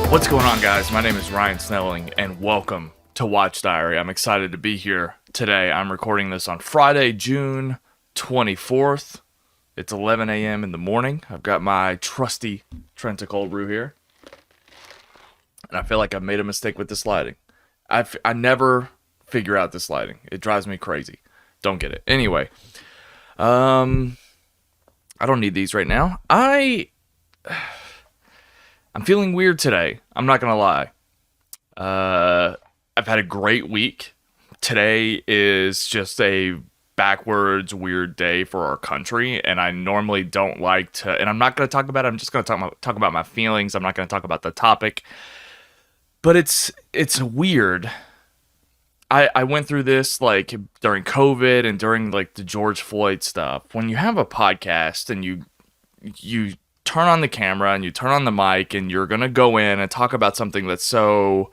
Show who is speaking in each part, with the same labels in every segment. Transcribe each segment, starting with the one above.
Speaker 1: What's going on, guys? My name is Ryan Snelling, and welcome to Watch Diary. I'm excited to be here today. I'm recording this on Friday, June 24th. It's 11 a.m. in the morning. I've got my trusty Trenta cold brew here, and I feel like I've made a mistake with this lighting. I never figure out this lighting. It drives me crazy. Don't get it. Anyway, I don't need these right now. I'm feeling weird today. I'm not going to lie. I've had a great week. Today is just a backwards weird day for our country, and I normally don't like to, and I'm not going to talk about it. I'm just going to talk about my feelings. I'm not going to talk about the topic. But it's weird. I went through this like during COVID and during like the George Floyd stuff. When you have a podcast and you turn on the camera and you turn on the mic and you're going to go in and talk about something that's so,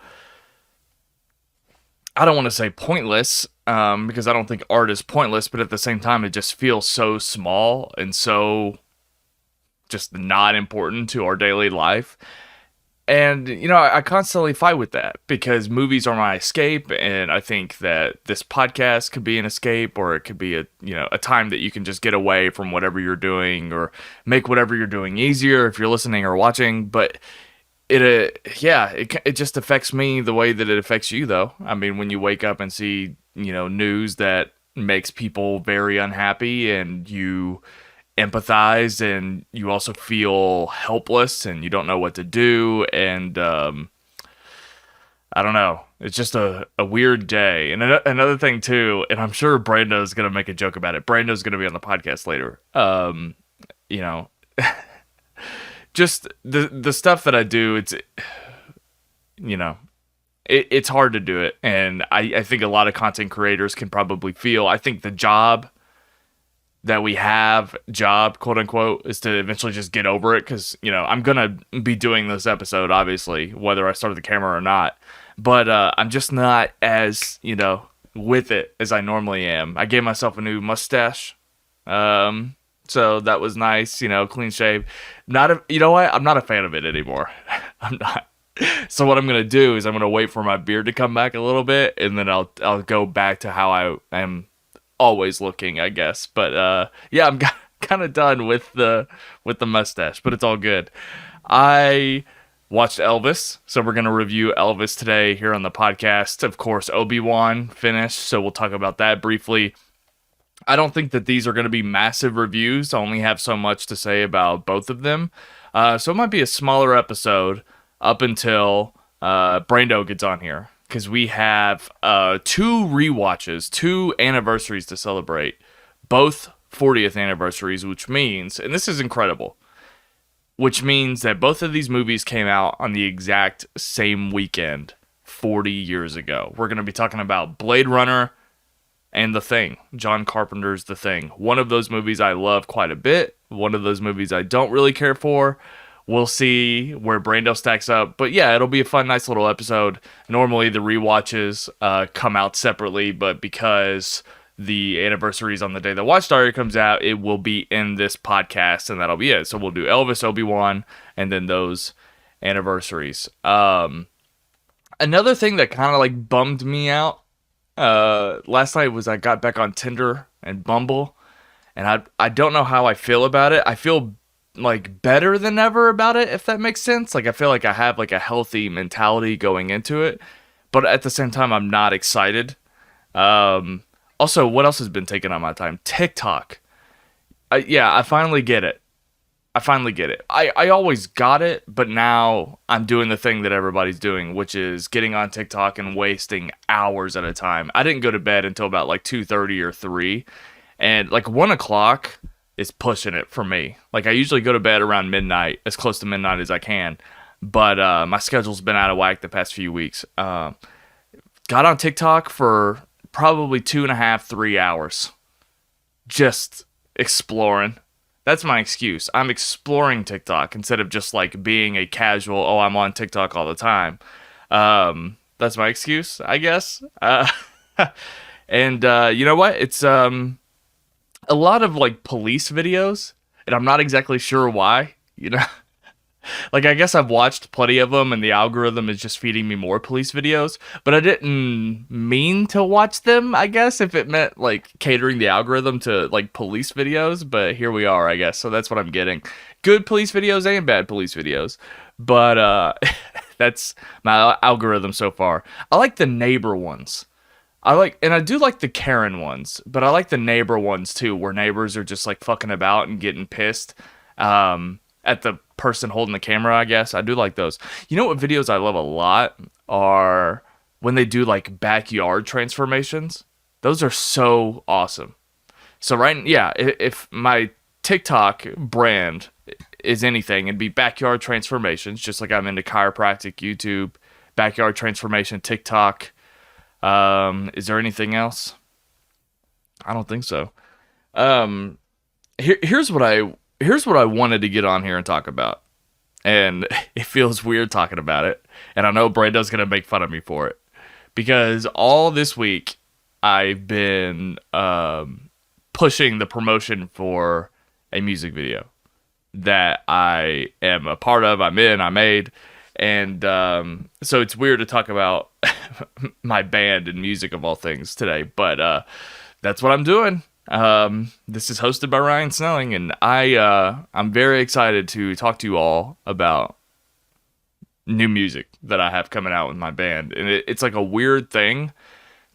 Speaker 1: I don't want to say pointless, because I don't think art is pointless, but at the same time, it just feels so small and so just not important to our daily life. And, you know, I constantly fight with that because movies are my escape, and I think that this podcast could be an escape, or it could be a time that you can just get away from whatever you're doing or make whatever you're doing easier if you're listening or watching. But it just affects me the way that it affects you, though. I mean, when you wake up and see, news that makes people very unhappy, and you empathize, and you also feel helpless and you don't know what to do, and I don't know, it's just a weird day. And another thing too, and I'm sure Brando's gonna make a joke about it, Brando's gonna be on the podcast later, just the stuff that I do, it's hard to do it, and I think a lot of content creators can probably feel, I think the job that we have, quote unquote, is to eventually just get over it, because, I'm going to be doing this episode, obviously, whether I start the camera or not, but I'm just not as, with it as I normally am. I gave myself a new mustache, so that was nice, clean shave. You know what? I'm not a fan of it anymore. I'm not. So what I'm going to do is I'm going to wait for my beard to come back a little bit, and then I'll go back to how I am always looking, I guess. But I'm kind of done with the mustache, but it's all good. I watched Elvis, so we're going to review Elvis today here on the podcast. Of course, Obi-Wan finished, so we'll talk about that briefly. I don't think that these are going to be massive reviews. I only have so much to say about both of them. So it might be a smaller episode up until Brando gets on here, because we have 2 rewatches, 2 anniversaries to celebrate, both 40th anniversaries, which means, and this is incredible, which means that both of these movies came out on the exact same weekend 40 years ago. We're going to be talking about Blade Runner and The Thing, John Carpenter's The Thing. One of those movies I love quite a bit, one of those movies I don't really care for. We'll see where Brando stacks up. But yeah, it'll be a fun, nice little episode. Normally the rewatches come out separately, but because the anniversary is on the day that Watch Diary comes out, it will be in this podcast, and that'll be it. So we'll do Elvis, Obi-Wan, and then those anniversaries. Another thing that kind of like bummed me out last night was I got back on Tinder and Bumble, and I don't know how I feel about it. I feel like better than ever about it, if that makes sense. Like, I feel like I have like a healthy mentality going into it, but at the same time, I'm not excited. Also, what else has been taking on my time? TikTok. I finally get it. I always got it, but now I'm doing the thing that everybody's doing, which is getting on TikTok and wasting hours at a time. I didn't go to bed until about like 2:30 or 3, and like 1 o'clock is pushing it for me. Like, I usually go to bed around midnight, as close to midnight as I can, but my schedule's been out of whack the past few weeks. Got on TikTok for probably 2.5, 3 hours, just exploring. That's my excuse. I'm exploring TikTok instead of just like being a casual, I'm on TikTok all the time. That's my excuse, I guess. And you know what? It's a lot of like police videos, and I'm not exactly sure why, Like, I guess I've watched plenty of them, and the algorithm is just feeding me more police videos. But I didn't mean to watch them, I guess, if it meant, like, catering the algorithm to, like, police videos. But here we are, I guess. So that's what I'm getting. Good police videos and bad police videos. But that's my algorithm so far. I like the neighbor ones. And I do like the Karen ones, but I like the neighbor ones too, where neighbors are just like fucking about and getting pissed at the person holding the camera, I guess. I do like those. You know what videos I love a lot are when they do like backyard transformations. Those are so awesome. So yeah, if my TikTok brand is anything, it'd be backyard transformations, just like I'm into chiropractic, YouTube, backyard transformation, TikTok. Is there anything else? I don't think so. Um, here's what I wanted to get on here and talk about, and it feels weird talking about it, and I know Brando's gonna make fun of me for it because all this week I've been pushing the promotion for a music video that I am a part of. I made. And so it's weird to talk about my band and music of all things today, but that's what I'm doing. This is hosted by Ryan Snelling, and I'm very excited to talk to you all about new music that I have coming out with my band. And it's like a weird thing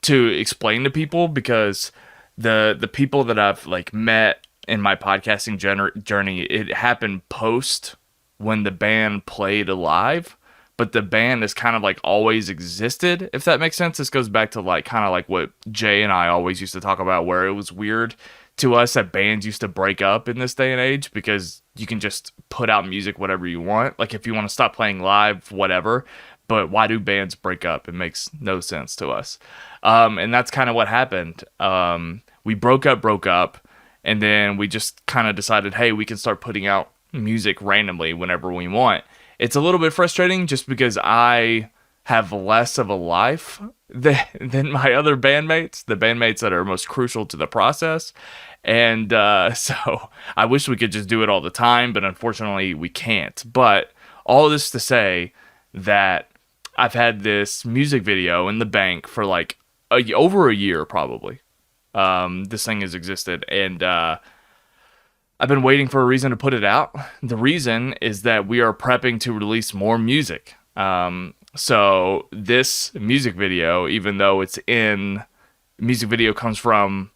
Speaker 1: to explain to people because the people that I've like met in my podcasting journey, it happened post when the band played live, but the band has kind of like always existed, if that makes sense. This goes back to like kind of like what Jay and I always used to talk about, where it was weird to us that bands used to break up in this day and age because you can just put out music whatever you want. Like if you want to stop playing live, whatever. But why do bands break up? It makes no sense to us. And that's kind of what happened. We broke up, and then we just kind of decided, hey, we can start putting out music randomly whenever we want. It's a little bit frustrating just because I have less of a life than my other bandmates, the bandmates that are most crucial to the process. And so I wish we could just do it all the time, but unfortunately we can't. But all this to say that I've had this music video in the bank for like over a year probably. This thing has existed, and I've been waiting for a reason to put it out. The reason is that we are prepping to release more music. So this music video, even though music video comes from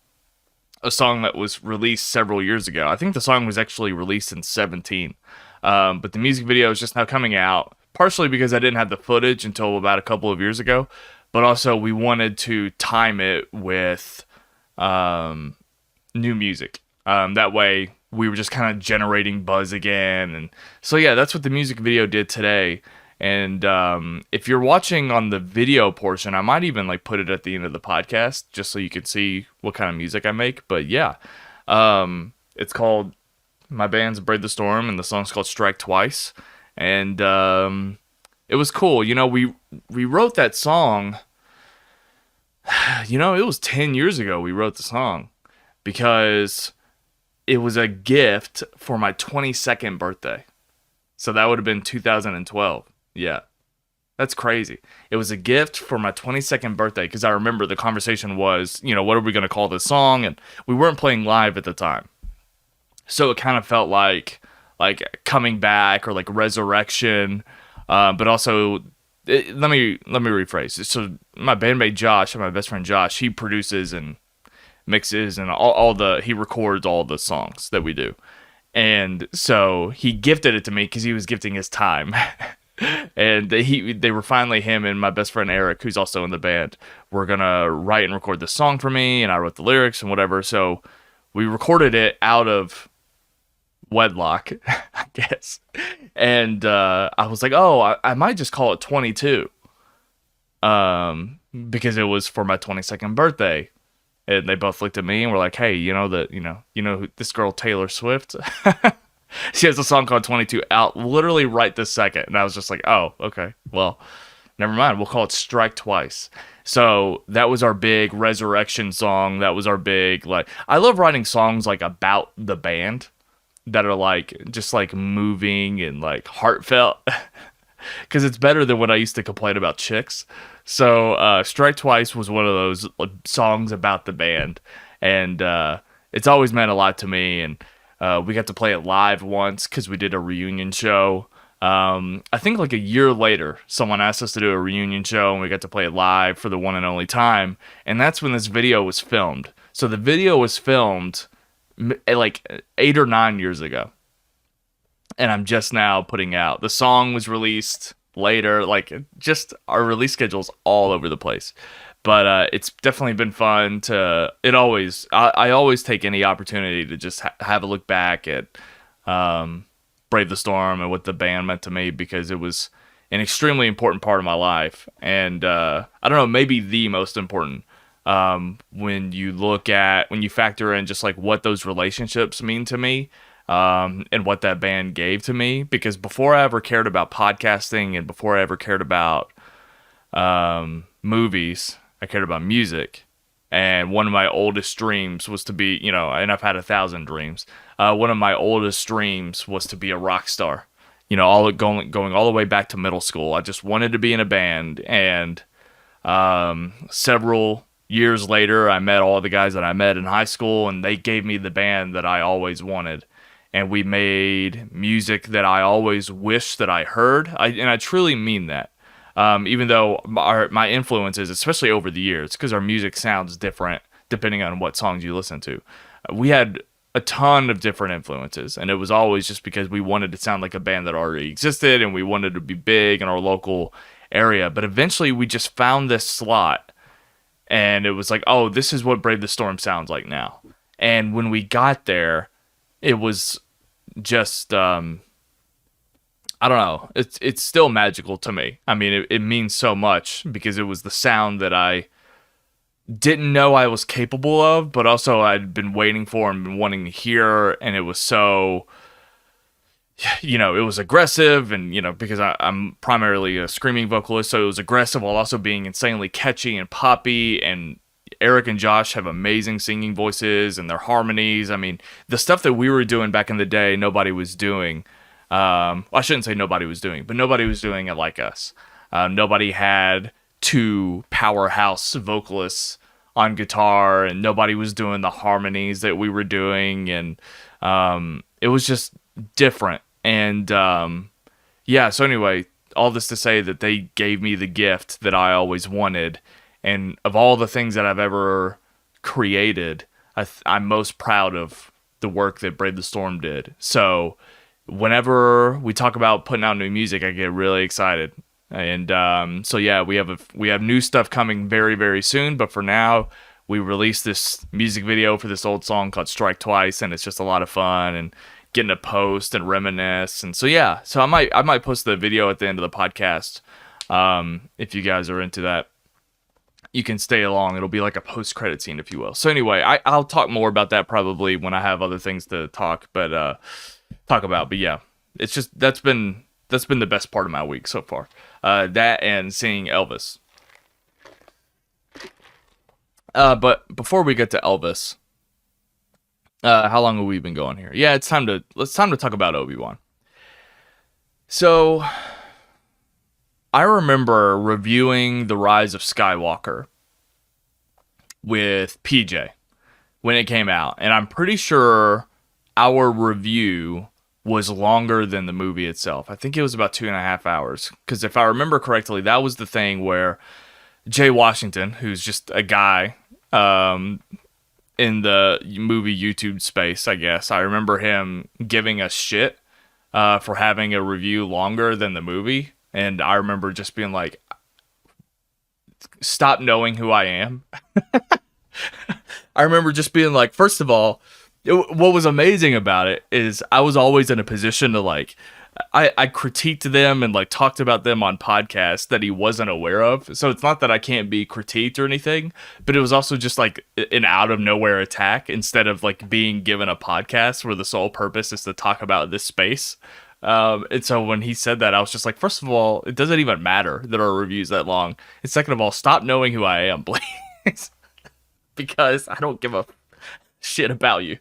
Speaker 1: a song that was released several years ago. I think the song was actually released in 2017. But the music video is just now coming out, partially because I didn't have the footage until about a couple of years ago. But also we wanted to time it with new music. That way we were just kind of generating buzz again. And so, yeah, that's what the music video did today. And if you're watching on the video portion, I might even like put it at the end of the podcast just so you can see what kind of music I make. But yeah, it's called, my band's Brave the Storm, and the song's called Strike Twice. And it was cool. You know, we wrote that song, you know, it was 10 years ago we wrote the song because it was a gift for my 22nd birthday. So that would have been 2012. Yeah. That's crazy. It was a gift for my 22nd birthday because I remember the conversation was, you know, what are we going to call this song? And we weren't playing live at the time. So it kind of felt like coming back or like resurrection. But also, let me rephrase. So my bandmate Josh, my best friend Josh, he produces and mixes and he records all the songs that we do. And so he gifted it to me because he was gifting his time. And they were finally, him and my best friend Eric, who's also in the band, were gonna write and record the song for me, and I wrote the lyrics and whatever. So we recorded it out of wedlock, I guess. And I was like, oh, I might just call it 22, because it was for my 22nd birthday. And they both looked at me and were like, hey, you know who this girl Taylor Swift? She has a song called 22 out literally right this second. And I was just like, oh, okay, well, never mind. We'll call it Strike Twice. So that was our big resurrection song. That was our big, like, I love writing songs like about the band. that are like just like moving and like heartfelt, because it's better than what I used to complain about chicks. So Strike Twice was one of those like, songs about the band, and it's always meant a lot to me. And we got to play it live once because we did a reunion show. I think like a year later, someone asked us to do a reunion show, and we got to play it live for the one and only time. And that's when this video was filmed. So the video was filmed like 8 or 9 years ago, and I'm just now putting out. The song was released later. Like, just our release schedule's all over the place. But it's definitely been fun to. I always take any opportunity to just have a look back at Brave the Storm and what the band meant to me, because it was an extremely important part of my life, and I don't know, maybe the most important. When you factor in just like what those relationships mean to me, and what that band gave to me, because before I ever cared about podcasting and before I ever cared about movies, I cared about music. And one of my oldest dreams was to be, and I've had 1,000 dreams. One of my oldest dreams was to be a rock star. Going all the way back to middle school. I just wanted to be in a band, and several years later, I met all the guys that I met in high school, and they gave me the band that I always wanted. And we made music that I always wished that I heard. And I truly mean that. Even though my influences, especially over the years, because our music sounds different depending on what songs you listen to, we had a ton of different influences. And it was always just because we wanted to sound like a band that already existed, and we wanted to be big in our local area. But eventually we just found this slot, and it was like, oh, this is what Brave the Storm sounds like now. And when we got there, it was just, I don't know, it's still magical to me. I mean, it means so much, because it was the sound that I didn't know I was capable of, but also I'd been waiting for and been wanting to hear. And it was so, it was aggressive, and, because I'm primarily a screaming vocalist, so it was aggressive while also being insanely catchy and poppy. And Eric and Josh have amazing singing voices, and their harmonies. I mean, the stuff that we were doing back in the day, nobody was doing. I shouldn't say nobody was doing, but nobody was doing it like us. Nobody had two powerhouse vocalists on guitar, and nobody was doing the harmonies that we were doing. And it was just different. And so anyway, all this to say that they gave me the gift that I always wanted. And of all the things that I've ever created, I'm most proud of the work that Brave the Storm did. So whenever we talk about putting out new music, I get really excited. And we have new stuff coming very, very soon. But for now, we released this music video for this old song called Strike Twice, and it's just a lot of fun, and getting to post and reminisce. And so I might post the video at the end of the podcast. If you guys are into that, you can stay along. It'll be like a post-credit scene, if you will. So anyway, I'll talk more about that probably when I have other things to talk about. But yeah, it's just that's been the best part of my week so far. That and seeing Elvis. But before we get to Elvis, how long have we been going here? Yeah, it's time to talk about Obi-Wan. So I remember reviewing The Rise of Skywalker with PJ when it came out, and I'm pretty sure our review was longer than the movie itself. I think it was about 2.5 hours, because if I remember correctly, that was the thing where Jay Washington, who's just a guy in the movie YouTube space, I guess, I remember him giving us shit for having a review longer than the movie. And I remember just being like, stop knowing who I am. I remember just being like, first of all, what was amazing about it is I was always in a position to like, I critiqued them and like talked about them on podcasts that he wasn't aware of. So it's not that I can't be critiqued or anything, but it was also just like an out of nowhere attack instead of like being given a podcast where the sole purpose is to talk about this space. And so when he said that, I was just like, first of all, it doesn't even matter that our review's that long. And second of all, stop knowing who I am, please. Because I don't give a shit about you.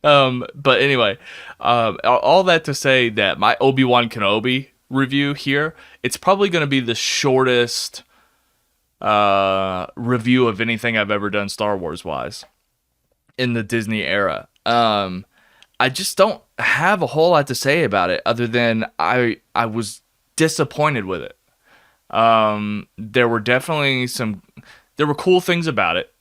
Speaker 1: But anyway, all that to say that my Obi-Wan Kenobi review here, it's probably going to be the shortest review of anything I've ever done Star Wars wise in the Disney era. I just don't have a whole lot to say about it other than I was disappointed with it. There were definitely there were cool things about it.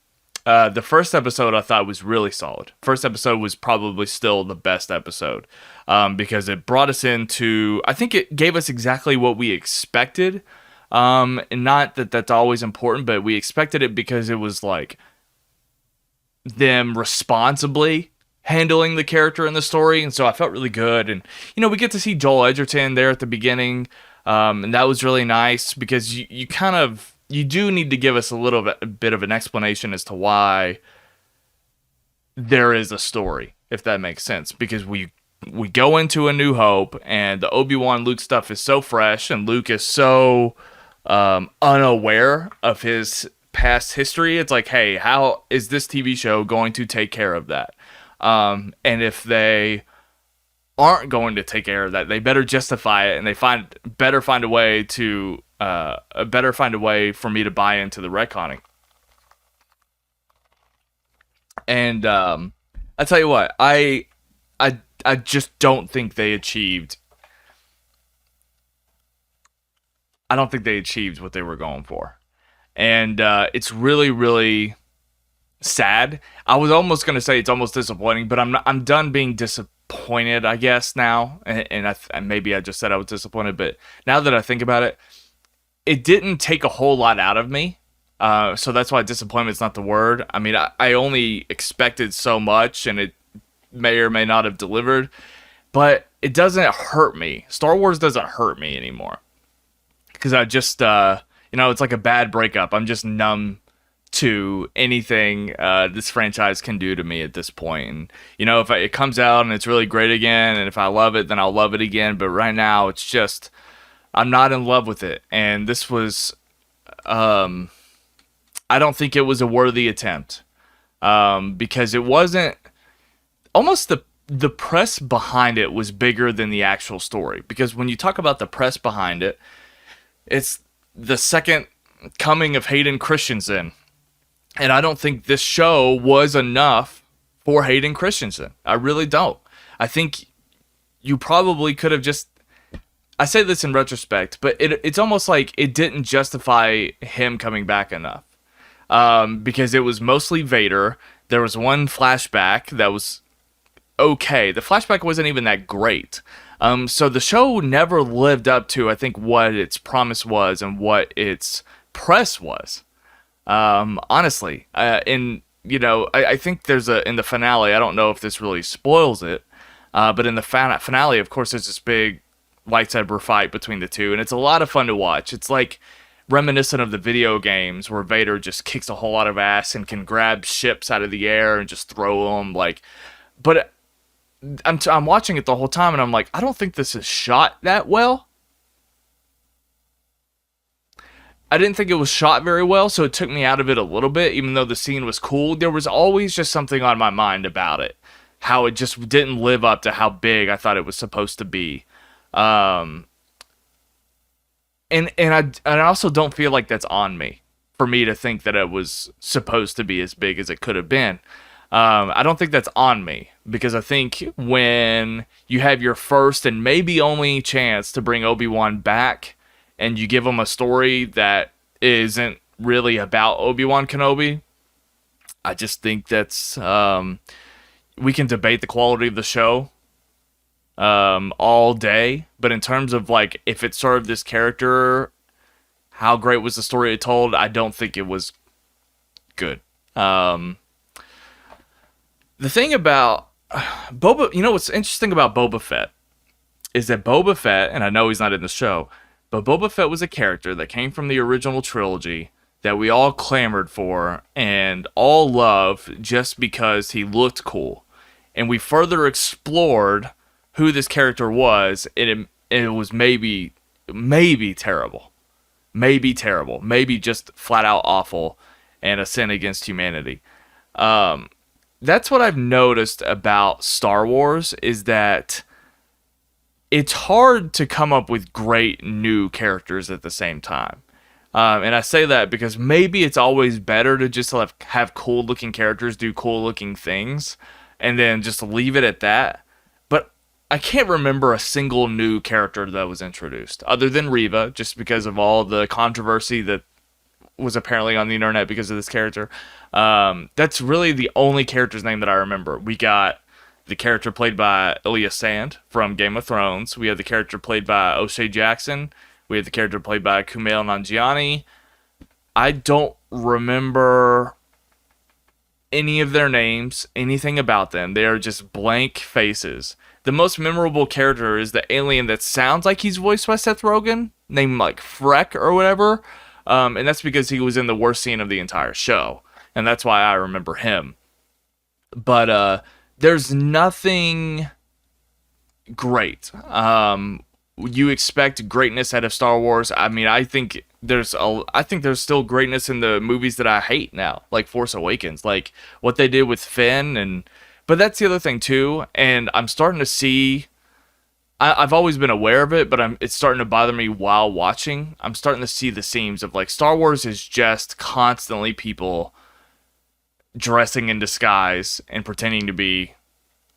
Speaker 1: The first episode I thought was really solid. First episode was probably still the best episode, because it brought us into, I think it gave us exactly what we expected. And not that that's always important, but we expected it because it was like them responsibly handling the character in the story. And so I felt really good. And, we get to see Joel Edgerton there at the beginning. And that was really nice because you do need to give us a bit of an explanation as to why there is a story, if that makes sense. Because we go into A New Hope, and the Obi-Wan Luke stuff is so fresh, and Luke is so unaware of his past history. It's like, hey, how is this TV show going to take care of that? And if they aren't going to take care of that, they better justify it, and they better find a way for me to buy into the retconning. And I tell you what, I just don't think they achieved. I don't think they achieved what they were going for, and it's really, really sad. I was almost going to say it's almost disappointing, but I'm done being disappointed, I guess, now. And maybe I just said I was disappointed, but now that I think about it, it didn't take a whole lot out of me. So that's why disappointment's not the word. I mean, I only expected so much, and it may or may not have delivered, but it doesn't hurt me. Star Wars doesn't hurt me anymore. Because I just, it's like a bad breakup. I'm just numb to anything this franchise can do to me at this point. And, if it comes out and it's really great again, and if I love it, then I'll love it again. But right now, it's just, I'm not in love with it. And this was, I don't think it was a worthy attempt. Because it wasn't, almost the press behind it was bigger than the actual story. Because when you talk about the press behind it, it's the second coming of Hayden Christensen. And I don't think this show was enough for Hayden Christensen. I really don't. I think you probably could have just... I say this in retrospect, but it's almost like it didn't justify him coming back enough. Because it was mostly Vader. There was one flashback that was okay. The flashback wasn't even that great. So the show never lived up to, I think, what its promise was and what its press was. Honestly, I think there's in the finale, I don't know if this really spoils it, but in the finale, of course, there's this big lightsaber fight between the two, and it's a lot of fun to watch. It's like reminiscent of the video games where Vader just kicks a whole lot of ass and can grab ships out of the air and just throw them, but I'm watching it the whole time, and I'm like, I don't think this is shot that well. I didn't think it was shot very well, so it took me out of it a little bit, even though the scene was cool. There was always just something on my mind about it. How it just didn't live up to how big I thought it was supposed to be. And I also don't feel like that's on me, for me to think that it was supposed to be as big as it could have been. I don't think that's on me, because I think when you have your first and maybe only chance to bring Obi-Wan back, and you give him a story that isn't really about Obi-Wan Kenobi, I just think that's, we can debate the quality of the show all day, but in terms of like if it served this character, how great was the story it told, I don't think it was good. The thing about Boba, what's interesting about Boba Fett is that Boba Fett, and I know he's not in the show, but Boba Fett was a character that came from the original trilogy that we all clamored for and all loved just because he looked cool. And we further explored who this character was, and it was maybe terrible. Maybe just flat out awful and a sin against humanity. that's what I've noticed about Star Wars is that it's hard to come up with great new characters at the same time. And I say that because maybe it's always better to just have cool looking characters do cool looking things and then just leave it at that. But I can't remember a single new character that was introduced other than Reva, just because of all the controversy that was apparently on the internet because of this character. That's really the only character's name that I remember. We got the character played by Elias Sand from Game of Thrones. We had the character played by O'Shea Jackson. We had the character played by Kumail Nanjiani. I don't remember any of their names, anything about them. They are just blank faces. The most memorable character is the alien that sounds like he's voiced by Seth Rogen, named like Freck or whatever. And that's because he was in the worst scene of the entire show. And that's why I remember him. But there's nothing great. You expect greatness out of Star Wars. I mean, I think there's still greatness in the movies that I hate now, like Force Awakens, like what they did with Finn, but that's the other thing too. And I'm starting to see. I've always been aware of it, but it's starting to bother me while watching. I'm starting to see the seams of like Star Wars is just constantly people dressing in disguise and pretending to be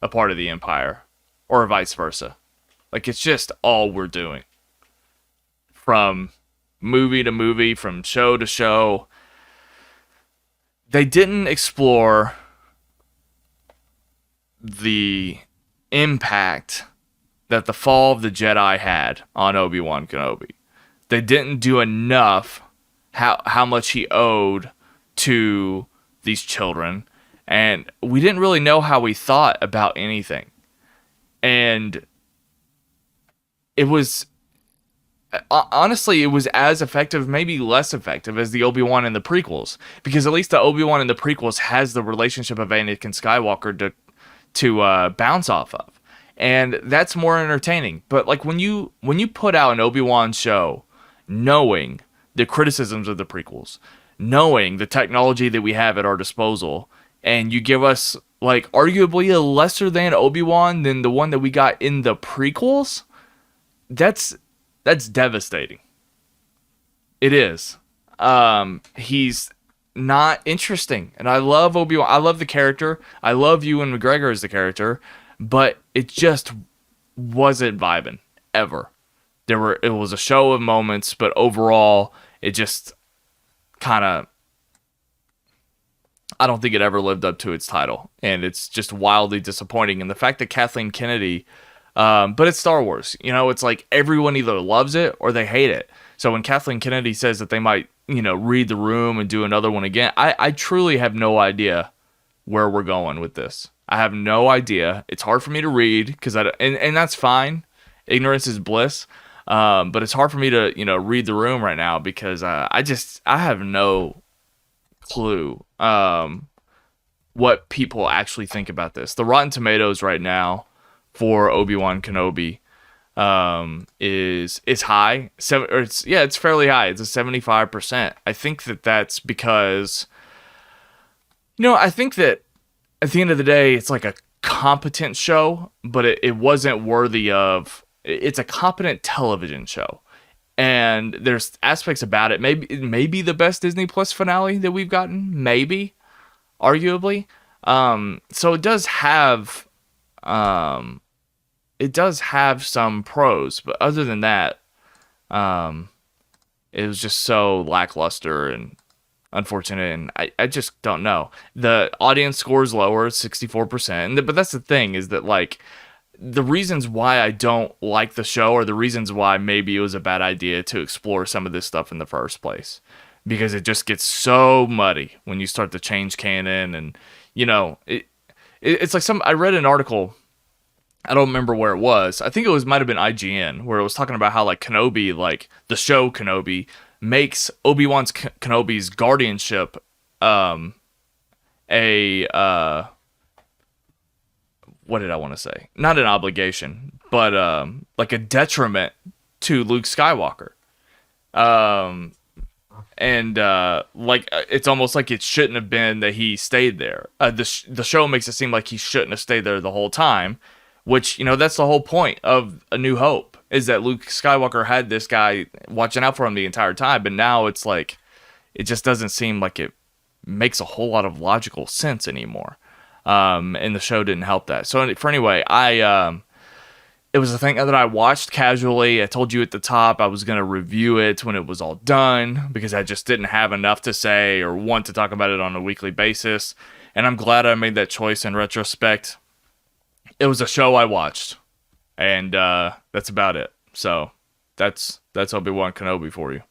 Speaker 1: a part of the Empire, or vice versa. Like, it's just all we're doing. From movie to movie, from show to show. They didn't explore the impact that the fall of the Jedi had on Obi-Wan Kenobi. They didn't do enough how much he owed to these children. And we didn't really know how he thought about anything. And it was, honestly, it was as effective, maybe less effective, as the Obi-Wan in the prequels. Because at least the Obi-Wan in the prequels has the relationship of Anakin Skywalker to bounce off of. And that's more entertaining. But like when you put out an Obi-Wan show, knowing the criticisms of the prequels, knowing the technology that we have at our disposal, and you give us like arguably a lesser than Obi-Wan than the one that we got in the prequels, that's devastating. It is. He's not interesting, and I love Obi-Wan. I love the character. I love Ewan McGregor as the character, but it just wasn't vibing ever. It was a show of moments, but overall, it just kind of, I don't think it ever lived up to its title, and it's just wildly disappointing. And the fact that Kathleen Kennedy, but it's Star Wars, it's like everyone either loves it or they hate it. So when Kathleen Kennedy says that they might, read the room and do another one again, I truly have no idea where we're going with this. I have no idea. It's hard for me to read because and that's fine. Ignorance is bliss. But it's hard for me to, read the room right now because I have no clue what people actually think about this. The Rotten Tomatoes right now for Obi-Wan Kenobi is high. It's fairly high. It's a 75%. I think that's because, I think that at the end of the day, it's like a competent show, but it wasn't worthy of. It's a competent television show, and there's aspects about it. Maybe the best Disney Plus finale that we've gotten. Maybe, arguably. So it does have, some pros, but other than that, it was just so lackluster and unfortunate, and I just don't know. The audience score is lower, 64%, but that's the thing, is that like the reasons why I don't like the show are the reasons why maybe it was a bad idea to explore some of this stuff in the first place, because it just gets so muddy when you start to change canon. And it's like I read an article, I don't remember where it was, I think might have been IGN, where it was talking about how like Kenobi, like the show Kenobi, makes Obi-Wan Kenobi's guardianship what did I want to say? Not an obligation, but like a detriment to Luke Skywalker. and like it's almost like it shouldn't have been that he stayed there. The show makes it seem like he shouldn't have stayed there the whole time, which, that's the whole point of A New Hope, is that Luke Skywalker had this guy watching out for him the entire time, but now it's like it just doesn't seem like it makes a whole lot of logical sense anymore. And the show didn't help that. So anyway, it was a thing that I watched casually. I told you at the top I was going to review it when it was all done because I just didn't have enough to say or want to talk about it on a weekly basis. And I'm glad I made that choice in retrospect. It was a show I watched, and that's about it. So that's Obi-Wan Kenobi for you.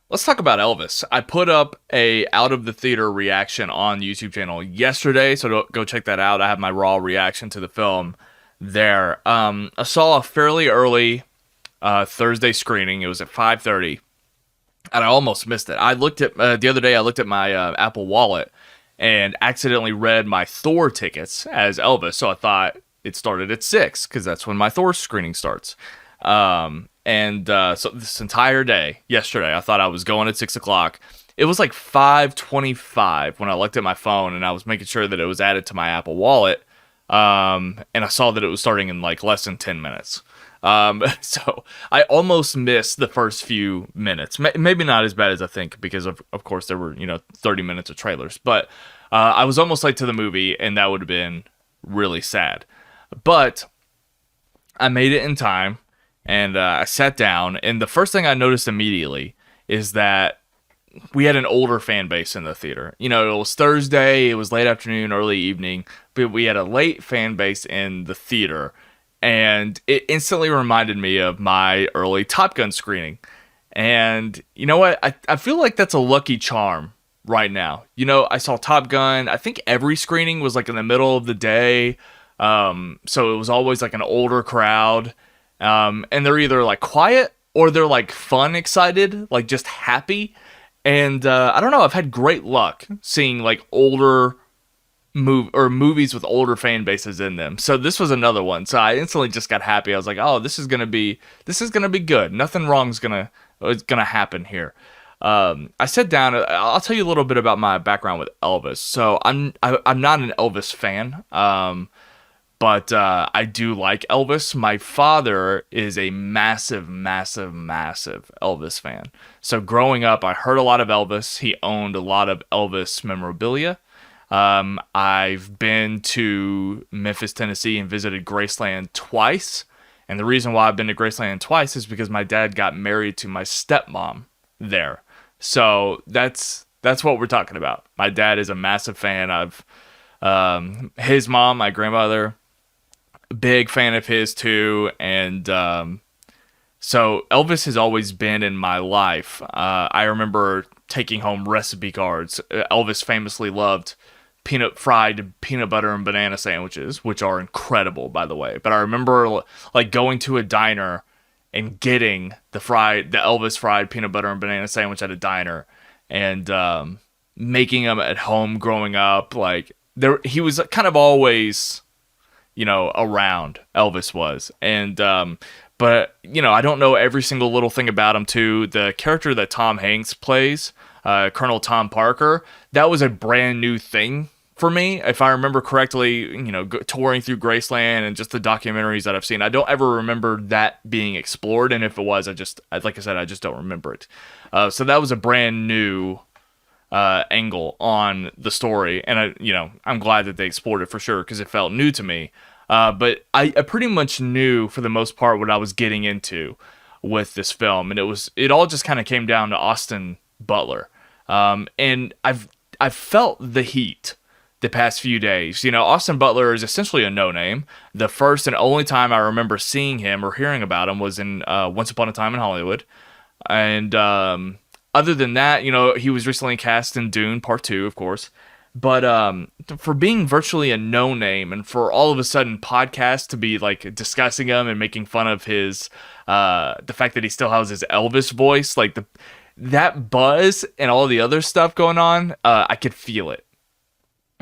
Speaker 1: Let's talk about Elvis. I put up a out of the theater reaction on the YouTube channel yesterday, so go check that out. I have my raw reaction to the film there. I saw a fairly early Thursday screening. It was at 5:30, and I almost missed it. I looked at the other day. I looked at my Apple Wallet and accidentally read my Thor tickets as Elvis. So I thought it started at 6 because that's when my Thor screening starts. So this entire day yesterday, I thought I was going at 6 o'clock. It was like 5:25 when I looked at my phone and I was making sure that it was added to my Apple Wallet. And I saw that it was starting in like less than 10 minutes. So I almost missed the first few minutes. Maybe not as bad as I think because of course there were, 30 minutes of trailers, but, I was almost late to the movie and that would have been really sad, but I made it in time and, I sat down, and the first thing I noticed immediately is that we had an older fan base in the theater. It was Thursday, it was late afternoon, early evening, but we had a late fan base in the theater, and it instantly reminded me of my early Top Gun screening. And you know what? I feel like that's a lucky charm right now. I saw Top Gun, I think every screening was like in the middle of the day, so it was always like an older crowd, and they're either like quiet or they're like fun, excited, like just happy. And I don't know, I've had great luck seeing like older movies with older fan bases in them. So this was another one. So I instantly just got happy. I was like, oh, this is gonna be good. Nothing wrong's gonna happen here. I sat down. I'll tell you a little bit about my background with Elvis. So I'm not an Elvis fan. But I do like Elvis. My father is a massive, massive, massive Elvis fan. So growing up, I heard a lot of Elvis. He owned a lot of Elvis memorabilia. I've been to Memphis, Tennessee, and visited Graceland twice. And the reason why I've been to Graceland twice is because my dad got married to my stepmom there. So that's what we're talking about. My dad is a massive fan of his mom, my grandmother. Big fan of his too, and so Elvis has always been in my life. I remember taking home recipe cards. Elvis famously loved fried peanut butter and banana sandwiches, which are incredible, by the way. But I remember like going to a diner and getting the Elvis fried peanut butter and banana sandwich at a diner, and making them at home growing up. Like he was kind of always, around. Elvis was. And, but, I don't know every single little thing about him too. The character that Tom Hanks plays, Colonel Tom Parker, that was a brand new thing for me. If I remember correctly, touring through Graceland and just the documentaries that I've seen, I don't ever remember that being explored. And if it was, like I said, I just don't remember it. So that was a brand new angle on the story, and I'm glad that they explored it for sure because it felt new to me. But I pretty much knew for the most part what I was getting into with this film, and it all just kind of came down to Austin Butler. And I've felt the heat the past few days. Austin Butler is essentially a no-name. The first and only time I remember seeing him or hearing about him was in Once Upon a Time in Hollywood, and other than that, he was recently cast in Dune Part 2, of course. But for being virtually a no-name, and for all of a sudden podcasts to be like discussing him and making fun of his the fact that he still has his Elvis voice, like that buzz and all the other stuff going on, I could feel it.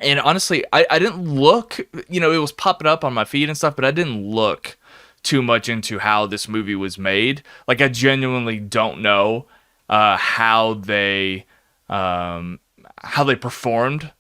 Speaker 1: And honestly, I didn't look, it was popping up on my feed and stuff, but I didn't look too much into how this movie was made. Like, I genuinely don't know how they performed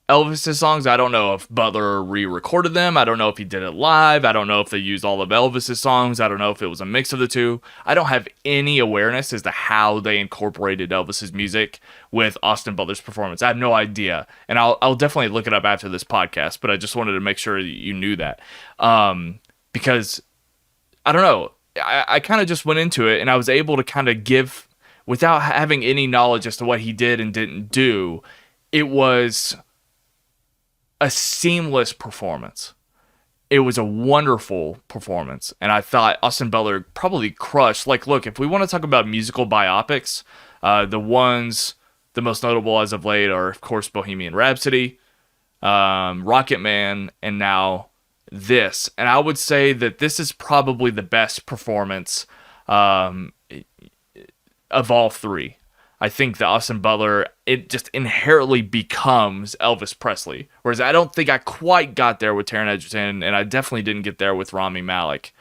Speaker 1: Elvis's songs. I don't know if Butler re-recorded them. I don't know if he did it live. I don't know if they used all of Elvis's songs. I don't know if it was a mix of the two. I don't have any awareness as to how they incorporated Elvis's music with Austin Butler's performance. I have no idea, and I'll definitely look it up after this podcast. But I just wanted to make sure you knew that, because I don't know. I kind of just went into it, and I was able to kind of give, without having any knowledge as to what he did and didn't do. It was a seamless performance. It was a wonderful performance, and I thought Austin Butler probably crushed. Like, look, if we want to talk about musical biopics, the most notable as of late are, of course, Bohemian Rhapsody, Rocket Man, and now this. And I would say that this is probably the best performance of all three. I think that Austin Butler, it just inherently becomes Elvis Presley. Whereas I don't think I quite got there with Taron Egerton, and I definitely didn't get there with Rami Malek.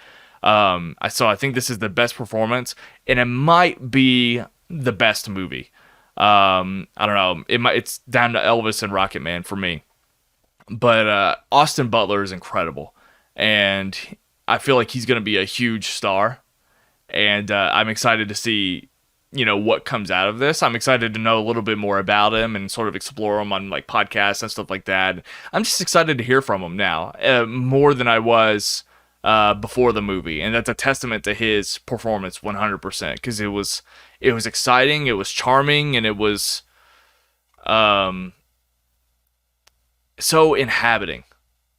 Speaker 1: I think this is the best performance, and it might be the best movie. I don't know. It's down to Elvis and Rocket Man for me. But Austin Butler is incredible, and I feel like he's going to be a huge star, and I'm excited to see what comes out of this. I'm excited to know a little bit more about him and sort of explore him on like podcasts and stuff like that. I'm just excited to hear from him now, more than I was before the movie, and that's a testament to his performance 100%, because it was exciting, it was charming, and it was so inhabiting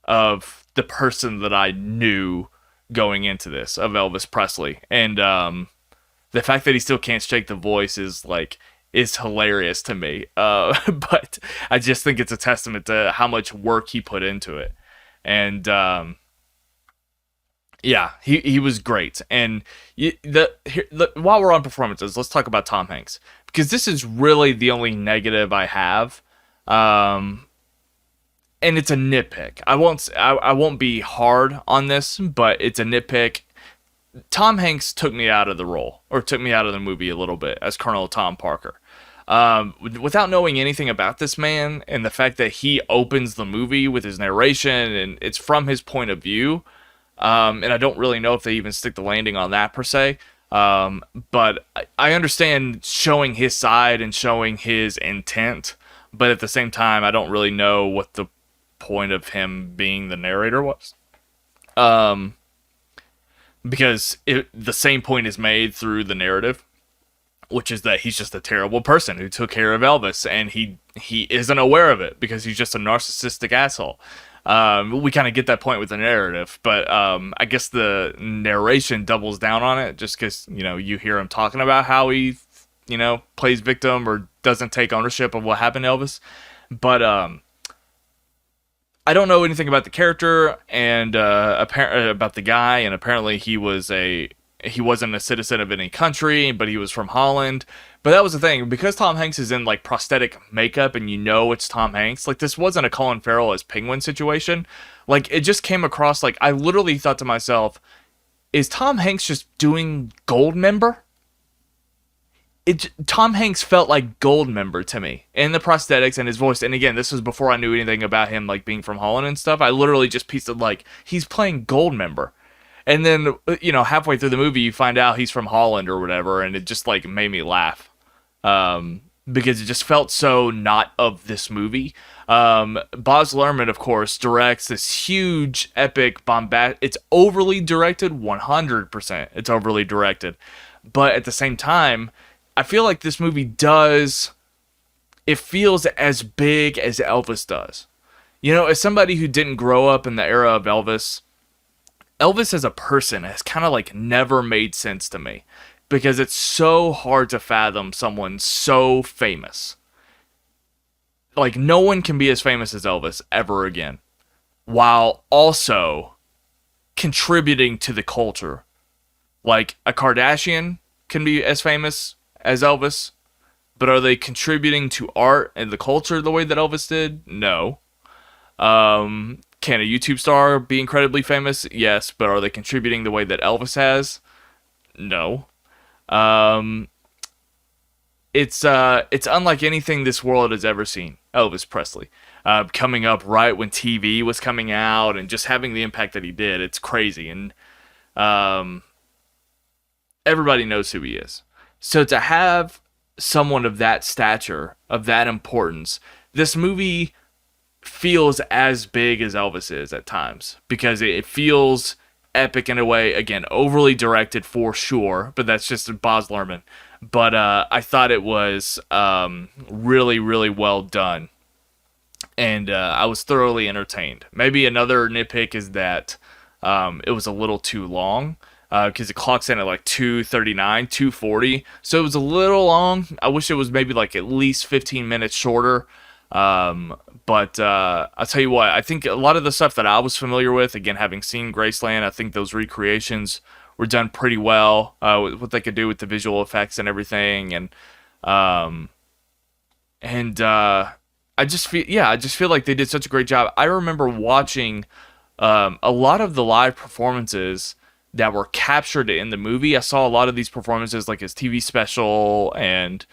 Speaker 1: of the person that I knew going into this, of Elvis Presley. And the fact that he still can't shake the voice is hilarious to me. But I just think it's a testament to how much work he put into it. And yeah, he was great. And while we're on performances, let's talk about Tom Hanks, because this is really the only negative I have. And it's a nitpick. I won't be hard on this, but it's a nitpick. Tom Hanks took me out of the role, or took me out of the movie a little bit, as Colonel Tom Parker. Without knowing anything about this man, and the fact that he opens the movie with his narration, and it's from his point of view, and I don't really know if they even stick the landing on that per se, but I understand showing his side and showing his intent, but at the same time, I don't really know what the point of him being the narrator was. Because the same point is made through the narrative, which is that he's just a terrible person who took care of Elvis, and he isn't aware of it because he's just a narcissistic asshole. We kind of get that point with the narrative, but I guess the narration doubles down on it, just because you hear him talking about how he plays victim or doesn't take ownership of what happened to Elvis. But I don't know anything about the character and about the guy, and apparently he wasn't a citizen of any country, but he was from Holland. But that was the thing, because Tom Hanks is in like prosthetic makeup, and it's Tom Hanks. Like, this wasn't a Colin Farrell as Penguin situation. Like, it just came across like I literally thought to myself, is Tom Hanks just doing Goldmember? Tom Hanks felt like Goldmember to me, in the prosthetics and his voice. And again, this was before I knew anything about him, like being from Holland and stuff. I literally just pieced it like, he's playing Goldmember. And then, halfway through the movie, you find out he's from Holland or whatever, and it just like made me laugh. Because it just felt so not of this movie. Baz Luhrmann, of course, directs this huge, epic, bombastic. It's overly directed, 100%. It's overly directed. But at the same time, I feel like this movie it feels as big as Elvis does. As somebody who didn't grow up in the era of Elvis as a person has kind of like never made sense to me, because it's so hard to fathom someone so famous. Like, no one can be as famous as Elvis ever again, while also contributing to the culture. Like, a Kardashian can be as famous as Elvis, but are they contributing to art and the culture the way that Elvis did? No. Can a YouTube star be incredibly famous? Yes, but are they contributing the way that Elvis has? No. it's unlike anything this world has ever seen. Elvis Presley, coming up right when TV was coming out and just having the impact that he did. It's crazy, and um, everybody knows who he is. So to have someone of that stature, of that importance, this movie feels as big as Elvis is at times because it feels epic in a way. Again, overly directed for sure, but that's just Baz Luhrmann. But I thought it was really, really well done, and I was thoroughly entertained. Maybe another nitpick is that it was a little too long because it clocks in at like 2:39, 2:40, so it was a little long. I wish it was maybe like at least 15 minutes shorter. But I'll tell you what, I think a lot of the stuff that I was familiar with, again, having seen Graceland, I think those recreations were done pretty well, what they could do with the visual effects and everything. Um, and I just feel like they did such a great job. I remember watching, a lot of the live performances that were captured in the movie. I saw a lot of these performances, like his TV special and,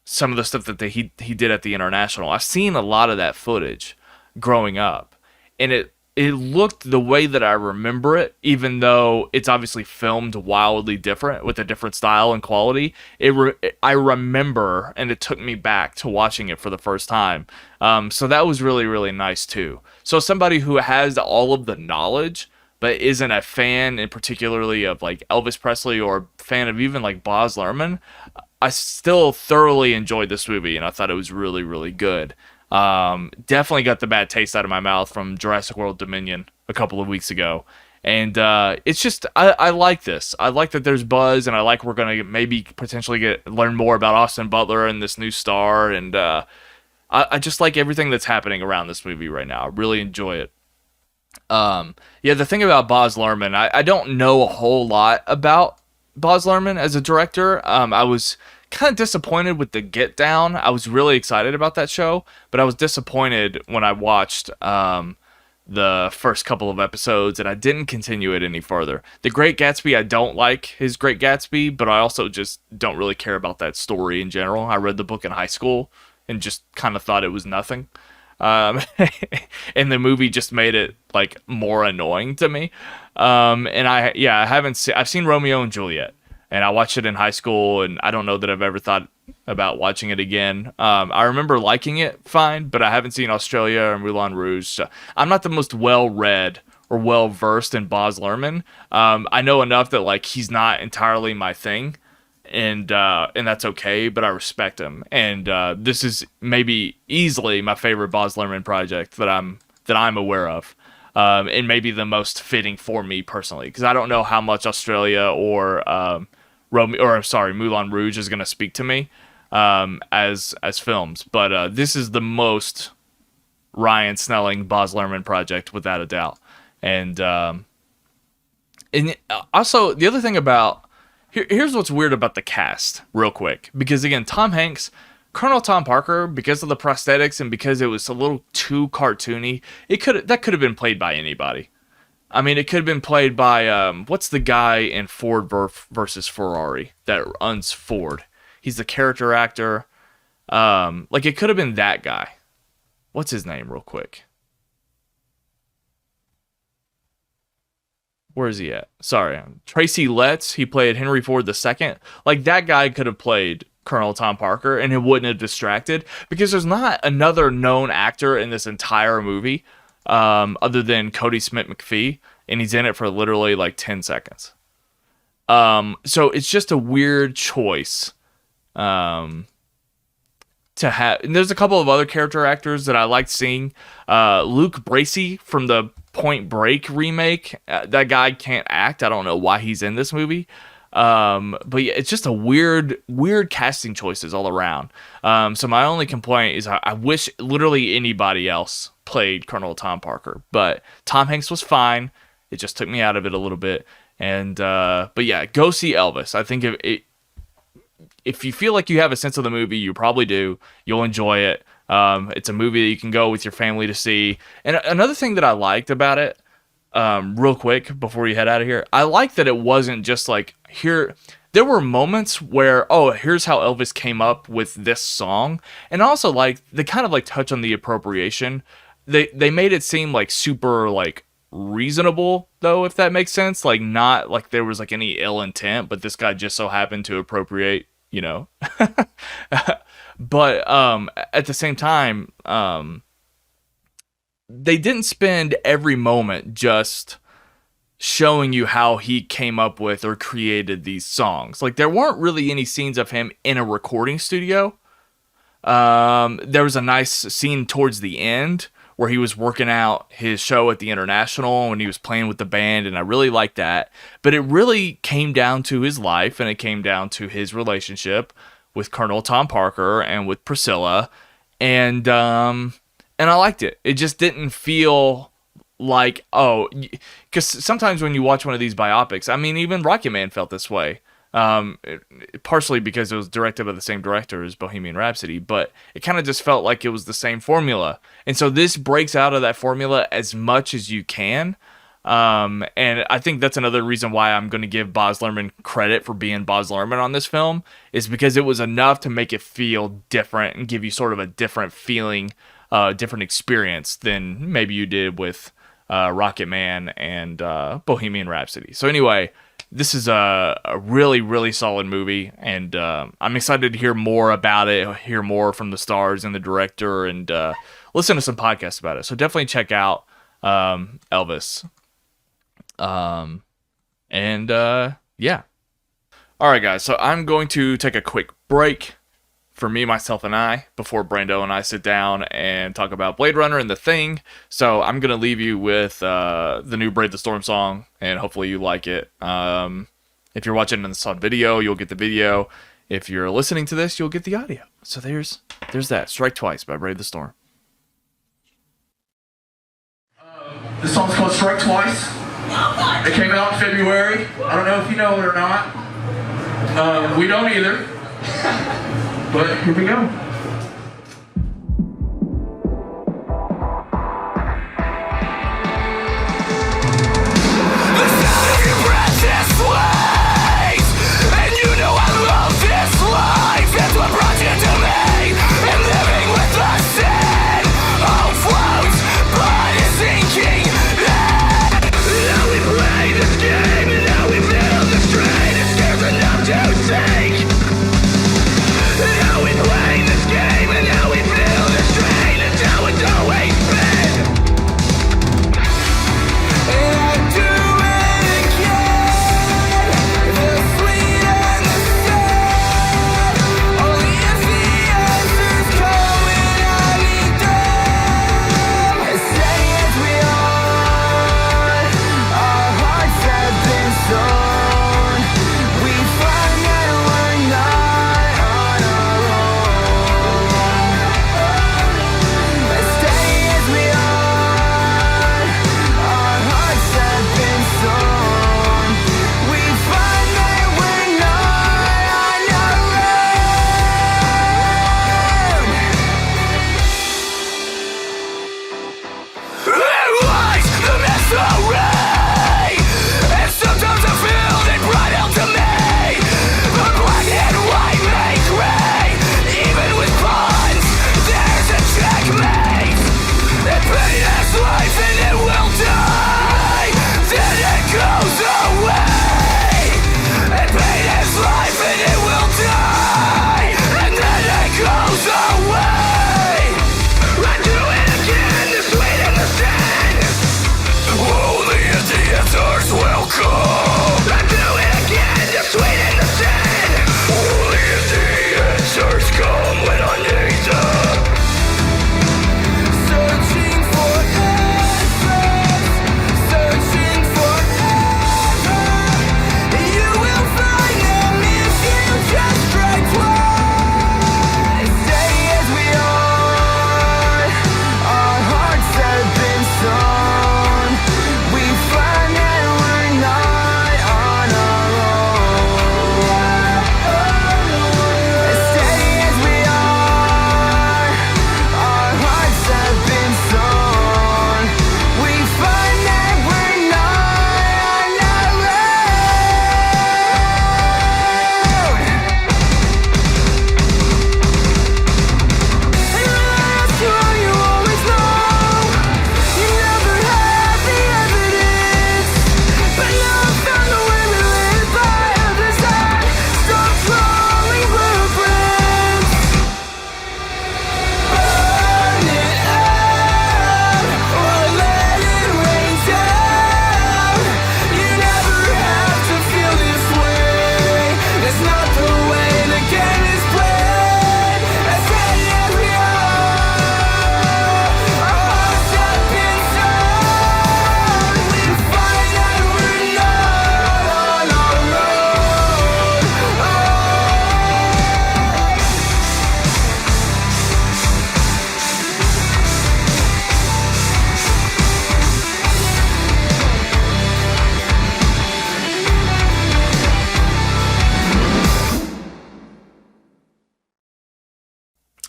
Speaker 1: some of the stuff that he did at the International. I've seen a lot of that footage growing up, and it looked the way that I remember it, even though it's obviously filmed wildly different with a different style and quality. I remember, and it took me back to watching it for the first time. So that was really, really nice too. So somebody who has all of the knowledge, but isn't a fan in particularly of like Elvis Presley or a fan of even like Baz Luhrmann, I still thoroughly enjoyed this movie, and I thought it was really, really good. Definitely got the bad taste out of my mouth from Jurassic World Dominion a couple of weeks ago. And it's just, I like this. I like that there's buzz, and I like we're going to maybe potentially learn more about Austin Butler and this new star. And I just like everything that's happening around this movie right now. I really enjoy it. Yeah, the thing about Baz Luhrmann, I don't know a whole lot about Baz Luhrmann as a director. I was kind of disappointed with the Get Down. I was really excited about that show, but I was disappointed when I watched the first couple of episodes, and I didn't continue it any further. The Great Gatsby, I don't like his Great Gatsby, but I also just don't really care about that story in general. I read the book in high school and just kind of thought it was nothing. Um, and the movie just made it like more annoying to me. And I haven't seen, I've seen Romeo and Juliet, and I watched it in high school, and I don't know that I've ever thought about watching it again. I remember liking it fine, but I haven't seen Australia or Moulin Rouge. So I'm not the most well-read or well-versed in Baz Luhrmann. I know enough that like he's not entirely my thing, and that's okay, but I respect him. And this is maybe easily my favorite Baz Luhrmann project that I'm aware of. And maybe the most fitting for me personally, because I don't know how much Australia or Moulin Rouge is going to speak to me as films, but this is the most Ryan Snelling Baz Luhrmann project without a doubt. And also the other thing about here's what's weird about the cast, real quick, because again, Tom Hanks. Colonel Tom Parker, because of the prosthetics and because it was a little too cartoony, that could have been played by anybody. I mean, it could have been played by what's the guy in Ford versus Ferrari that runs Ford? He's the character actor. Like it could have been that guy. What's his name, real quick? Where is he at? Sorry, Tracy Letts. He played Henry Ford II. Like that guy could have played Colonel Tom Parker, and it wouldn't have distracted, because there's not another known actor in this entire movie other than Cody Smith-McPhee, and he's in it for literally like 10 seconds. So it's just a weird choice to have. And there's a couple of other character actors that I liked seeing. Luke Bracey from the Point Break remake. That guy can't act. I don't know why he's in this movie. But yeah, it's just a weird casting choices all around. So my only complaint is I wish literally anybody else played Colonel Tom Parker, but Tom Hanks was fine. It just took me out of it a little bit. And, but yeah, go see Elvis. I think if you feel like you have a sense of the movie, you probably do. You'll enjoy it. It's a movie that you can go with your family to see. And another thing that I liked about it, real quick before you head out of here, I like that it wasn't just like here. there were moments where, oh, here's how Elvis came up with this song. And also, like, they kind of, like, touch on the appropriation. They made it seem, like, super, like, reasonable, though, if that makes sense. Like, not like there was, like, any ill intent, but this guy just so happened to appropriate, you know. But at the same time, they didn't spend every moment just showing you how he came up with or created these songs. Like, there weren't really any scenes of him in a recording studio. There was a nice scene towards the end where he was working out his show at the International and he was playing with the band, and I really liked that. But it really came down to his life, and it came down to his relationship with Colonel Tom Parker and with Priscilla, and I liked it. It just didn't feel like, oh, because sometimes when you watch one of these biopics, I mean, even Rocket Man felt this way. Partially because it was directed by the same director as Bohemian Rhapsody, but it kind of just felt like it was the same formula. And so this breaks out of that formula as much as you can. And I think that's another reason why I'm going to give Baz Luhrmann credit for being Baz Luhrmann on this film, is because it was enough to make it feel different and give you sort of a different feeling, different experience than maybe you did with Rocket Man and Bohemian Rhapsody. So anyway, this is a really, really solid movie, and I'm excited to hear more about it, hear more from the stars and the director, and listen to some podcasts about it. So definitely check out Elvis. Yeah. All right, guys. So I'm going to take a quick break for me, myself, and I before Brando and I sit down and talk about Blade Runner and The Thing. So I'm going to leave you with the new Brave the Storm song, and hopefully you like it. If you're watching this on video, you'll get the video. If you're listening to this, you'll get the audio. So there's that. Strike Twice by Brave the Storm.
Speaker 2: This song's called Strike Twice. It came out in February. I don't know if you know it or not. We don't either. But here we go. The sound of your breath is sweet, and you know I love this life. It's what brought you to me, and living with the sin. All floats, blood is sinking. Now we play this game, and now we feel the strain. It scares enough to sink. Now we play the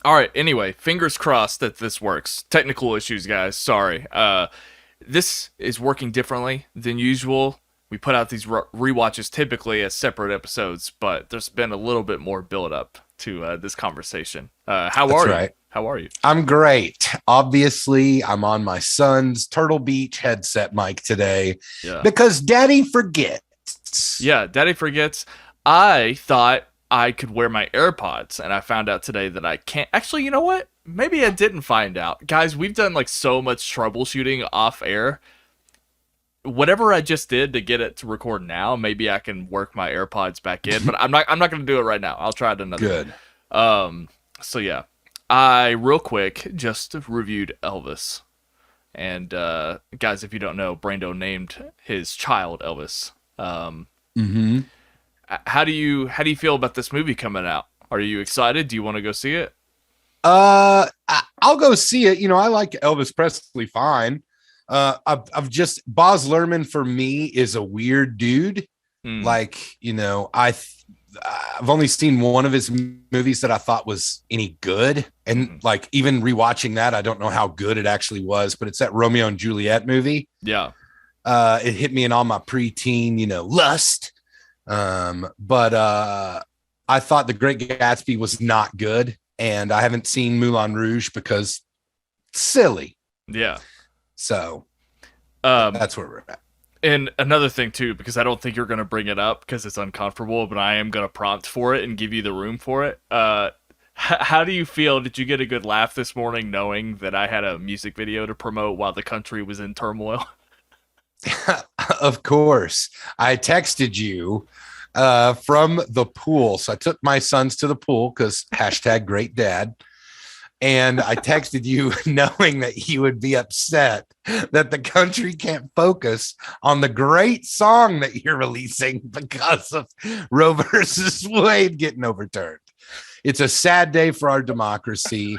Speaker 1: All right. Anyway, fingers crossed that this works. Technical issues, guys. Sorry. This is working differently than usual. We put out these rewatches typically as separate episodes, but there's been a little bit more build up to this conversation. How are you? How are you?
Speaker 3: I'm great. Obviously, I'm on my son's Turtle Beach headset mic today because Daddy forgets.
Speaker 1: Yeah, Daddy forgets. I thought I could wear my AirPods, and I found out today that I can't. Actually, you know what? Maybe I didn't find out. Guys, we've done like so much troubleshooting off air. Whatever I just did to get it to record now, maybe I can work my AirPods back in, but I'm not going to do it right now. I'll try it another day. So yeah. I real quick just reviewed Elvis. And guys, if you don't know, Brando named his child Elvis. How do you feel about this movie coming out? Are you excited? Do you want to go see it?
Speaker 3: I'll go see it. You know, I like Elvis Presley fine. I've just Baz Luhrmann for me is a weird dude. Like, you know, I've only seen one of his movies that I thought was any good. And like even rewatching that, I don't know how good it actually was, but it's that Romeo and Juliet movie.
Speaker 1: Yeah.
Speaker 3: It hit me in all my preteen, you know, lust. But I thought The Great Gatsby was not good. And I haven't seen Moulin Rouge because silly.
Speaker 1: Yeah.
Speaker 3: So that's where we're at.
Speaker 1: And another thing, too, because I don't think you're going to bring it up because it's uncomfortable, but I am going to prompt for it and give you the room for it. How do you feel? Did you get a good laugh this morning knowing that I had a music video to promote while the country was in turmoil?
Speaker 3: Of course. I texted you from the pool. So I took my sons to the pool because #GreatDad. And I texted you knowing that you would be upset that the country can't focus on the great song that you're releasing because of Roe versus Wade getting overturned. It's a sad day for our democracy.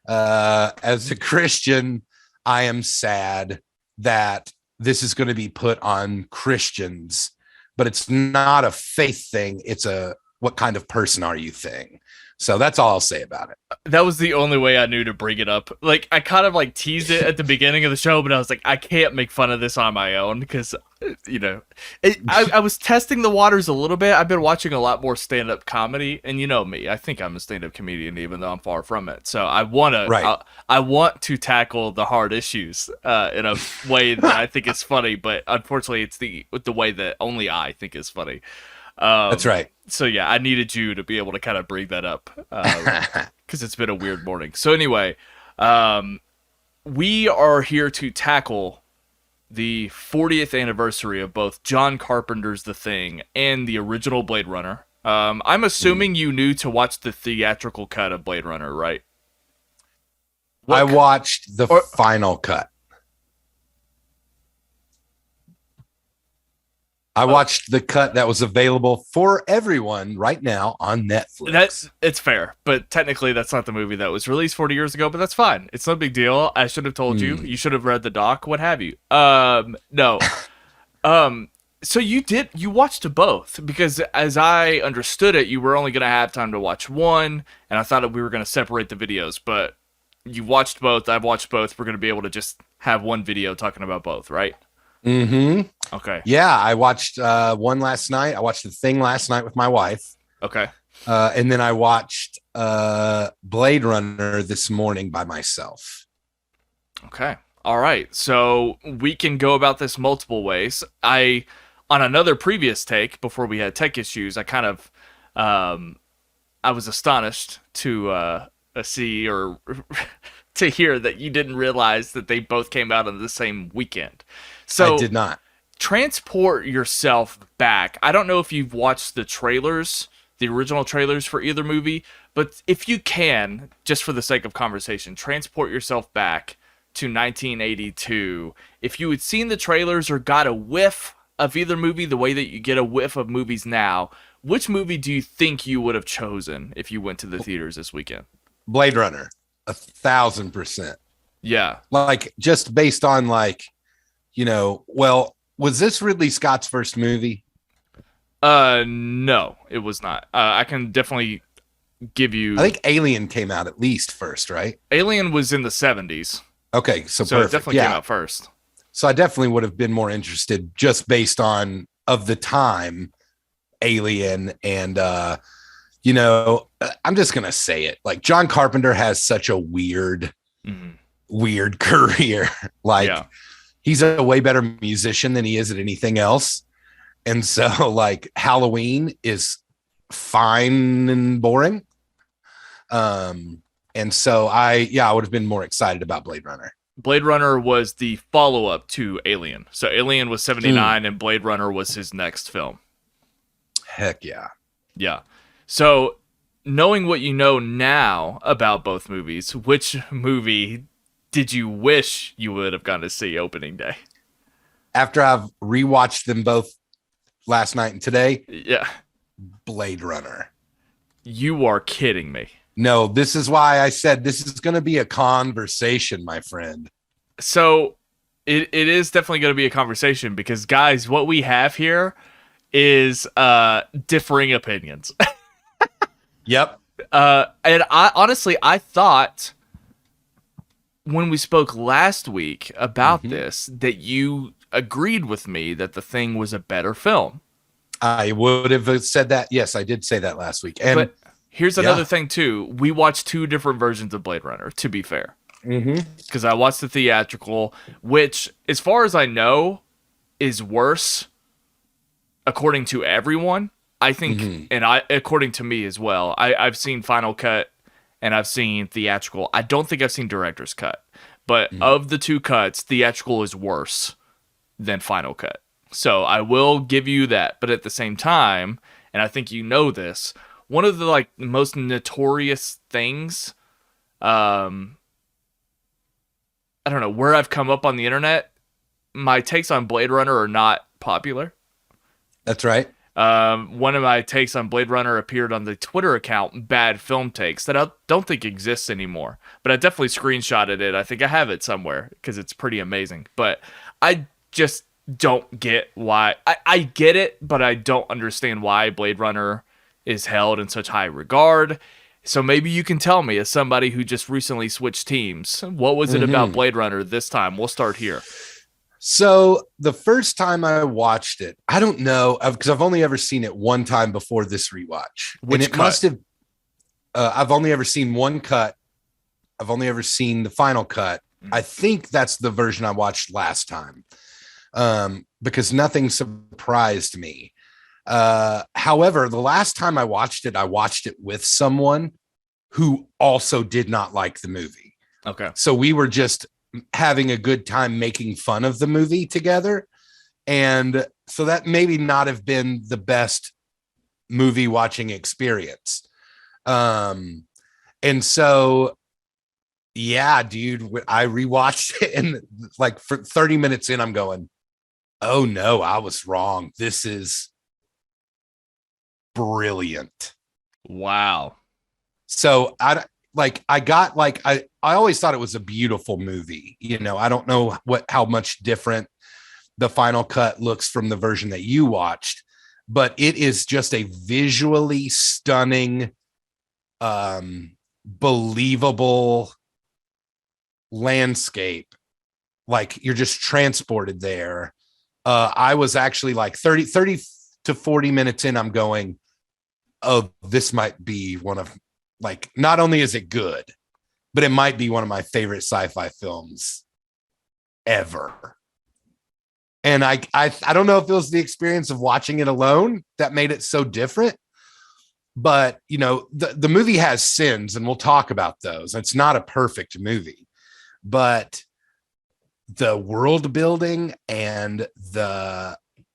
Speaker 3: As a Christian, I am sad that this is going to be put on Christians, but it's not a faith thing. It's a what kind of person are you thing. So that's all I'll say about it.
Speaker 1: That was the only way I knew to bring it up. Like, I kind of like teased it at the beginning of the show, but I was like, I can't make fun of this on my own because, you know, I was testing the waters a little bit. I've been watching a lot more stand-up comedy, and you know me, I think I'm a stand-up comedian, even though I'm far from it. So I want to tackle the hard issues in a way that I think is funny, but unfortunately, it's the way that only I think is funny.
Speaker 3: That's right.
Speaker 1: So yeah, I needed you to be able to kind of bring that up because it's been a weird morning. So anyway, we are here to tackle the 40th anniversary of both John Carpenter's The Thing and the original Blade Runner. I'm assuming you knew to watch the theatrical cut of Blade Runner, right?
Speaker 3: I watched the final cut. I watched the cut that was available for everyone right now on Netflix.
Speaker 1: It's fair, but technically that's not the movie that was released 40 years ago, but that's fine. It's no big deal. I should have told you. You should have read the doc, what have you. No. So you watched both because as I understood it, you were only going to have time to watch one, and I thought that we were going to separate the videos, but you watched both. I've watched both. We're going to be able to just have one video talking about both, right?
Speaker 3: Mm-hmm.
Speaker 1: Okay.
Speaker 3: Yeah, I watched one last night. I watched The Thing last night with my wife.
Speaker 1: Okay.
Speaker 3: And then I watched Blade Runner this morning by myself.
Speaker 1: Okay. All right. So we can go about this multiple ways. On another previous take, before we had tech issues, I kind of I was astonished to see or to hear that you didn't realize that they both came out on the same weekend. So
Speaker 3: I did not.
Speaker 1: Transport yourself back. I don't know if you've watched the trailers, the original trailers for either movie, but if you can, just for the sake of conversation, transport yourself back to 1982. If you had seen the trailers or got a whiff of either movie the way that you get a whiff of movies now, which movie do you think you would have chosen if you went to the theaters this weekend?
Speaker 3: Blade Runner, 1,000%.
Speaker 1: Yeah.
Speaker 3: Like, just based on, like, you know, well, was this Ridley Scott's first movie?
Speaker 1: No, it was not. I can definitely give you.
Speaker 3: I think Alien came out at least first, right?
Speaker 1: Alien was in the 70s.
Speaker 3: Okay, so
Speaker 1: So
Speaker 3: perfect.
Speaker 1: it definitely came out first.
Speaker 3: So I definitely would have been more interested just based on of the time, Alien, and I'm just gonna say it. Like John Carpenter has such a weird career. Like he's a way better musician than he is at anything else. And so like Halloween is fine and boring. And so I would have been more excited about Blade Runner.
Speaker 1: Blade Runner was the follow-up to Alien. So Alien was 79 and Blade Runner was his next film.
Speaker 3: Heck yeah.
Speaker 1: Yeah. So knowing what you know now about both movies, which movie did you wish you would have gone to see opening day?
Speaker 3: After I've rewatched them both last night and today,
Speaker 1: yeah,
Speaker 3: Blade Runner.
Speaker 1: You are kidding me.
Speaker 3: No, this is why I said this is going to be a conversation, my friend.
Speaker 1: So it is definitely going to be a conversation because, guys, what we have here is differing opinions.
Speaker 3: Yep.
Speaker 1: And I thought when we spoke last week about this that you agreed with me that The Thing was a better film.
Speaker 3: I would have said that. Yes, I did say that last week. And
Speaker 1: but here's another thing too. We watched two different versions of Blade Runner, to be fair. Because I watched the theatrical, which, as far as I know, is worse according to everyone. I think, and according to me as well. I've seen Final Cut and I've seen theatrical. I don't think I've seen director's cut. But of the two cuts, theatrical is worse than Final Cut. So I will give you that. But at the same time, and I think you know this, one of the most notorious things, I don't know, where I've come up on the internet, my takes on Blade Runner are not popular.
Speaker 3: That's right.
Speaker 1: One of my takes on Blade Runner appeared on the Twitter account Bad Film Takes that I don't think exists anymore. But I definitely screenshotted it. I think I have it somewhere because it's pretty amazing. But I just don't get why. I get it, but I don't understand why Blade Runner is held in such high regard. So maybe you can tell me, as somebody who just recently switched teams, what was it about Blade Runner this time? We'll start here.
Speaker 3: So the first time I watched it, I don't know, because I've only ever seen it one time before this rewatch.
Speaker 1: Which
Speaker 3: cut? Must have. I've only ever seen one cut. I've only ever seen the final cut. I think that's the version I watched last time, because nothing surprised me. However, the last time I watched it with someone who also did not like the movie.
Speaker 1: Okay.
Speaker 3: So we were just having a good time making fun of the movie together. And so that maybe not have been the best movie watching experience. And so, yeah, dude, I rewatched it and for 30 minutes in, I'm going, oh no, I was wrong. This is brilliant.
Speaker 1: Wow.
Speaker 3: So I always thought it was a beautiful movie. I don't know how much different the final cut looks from the version that you watched, but it is just a visually stunning, believable landscape. Like you're just transported there. I was actually 30 to 40 minutes in, I'm going, oh, this might be one of, not only is it good, but it might be one of my favorite sci-fi films ever. And I don't know if it was the experience of watching it alone that made it so different, but the movie has sins, and we'll talk about those. It's not a perfect movie, but the world building and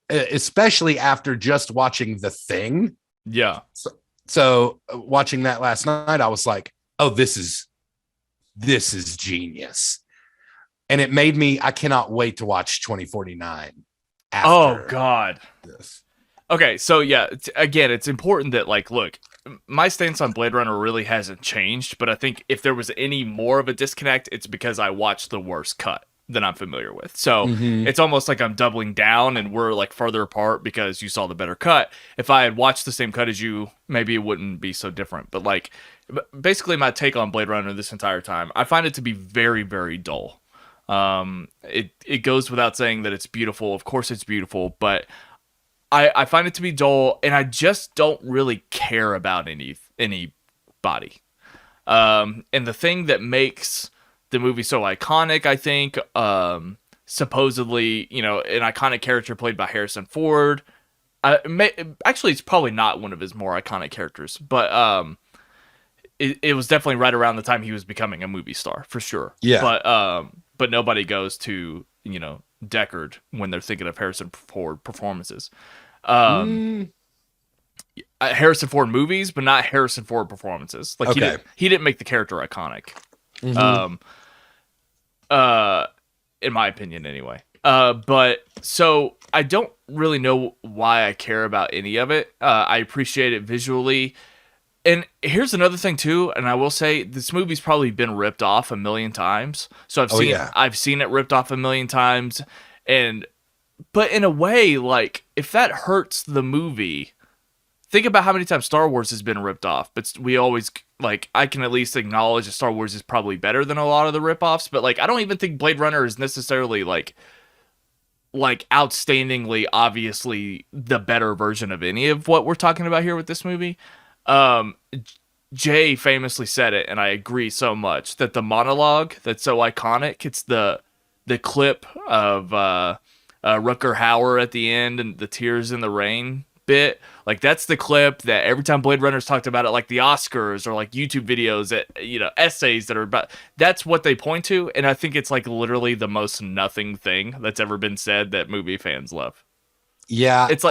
Speaker 3: especially after just watching The Thing.
Speaker 1: Yeah.
Speaker 3: So watching that last night, I was like, oh, this is genius. And it made me, I cannot wait to watch 2049.
Speaker 1: Oh God.
Speaker 3: This.
Speaker 1: Okay. So yeah, again, it's important that look, my stance on Blade Runner really hasn't changed, but I think if there was any more of a disconnect, it's because I watched the worst cut. I'm familiar with. So
Speaker 3: Mhm.
Speaker 1: it's almost like I'm doubling down and we're like further apart because you saw the better cut. If I had watched the same cut as you, maybe it wouldn't be so different. But like basically my take on Blade Runner this entire time, I find it to be very, very dull. It goes without saying that it's beautiful. Of course it's beautiful, but I find it to be dull, and I just don't really care about anybody. And the thing that makes the movie so iconic, I think, supposedly, you know, an iconic character played by Harrison Ford. Actually, it's probably not one of his more iconic characters, but it was definitely right around the time he was becoming a movie star, for sure.
Speaker 3: Yeah.
Speaker 1: But nobody goes to, you know, Deckard when they're thinking of Harrison Ford performances. Harrison Ford movies, but not Harrison Ford performances. Like he didn't make the character iconic. In my opinion anyway. But so I don't really know why I care about any of it. I appreciate it visually. And here's another thing too, and I will say this movie's probably been ripped off a million times. So I've seen it ripped off a million times, but in a way, like if that hurts the movie, think about how many times Star Wars has been ripped off. But we always like I can at least acknowledge that Star Wars is probably better than a lot of the ripoffs. But like I don't even think Blade Runner is necessarily like outstandingly obviously the better version of any of what we're talking about here with this movie. Jay famously said it, and I agree so much, that the monologue that's so iconic, it's the clip of Rutger Hauer at the end and the tears in the rain bit. Like that's the clip that every time Blade Runner's talked about it, like the Oscars or like YouTube videos that, you know, essays that are about, that's what they point to. And I think it's like literally the most nothing thing that's ever been said that movie fans love.
Speaker 3: Yeah.
Speaker 1: It's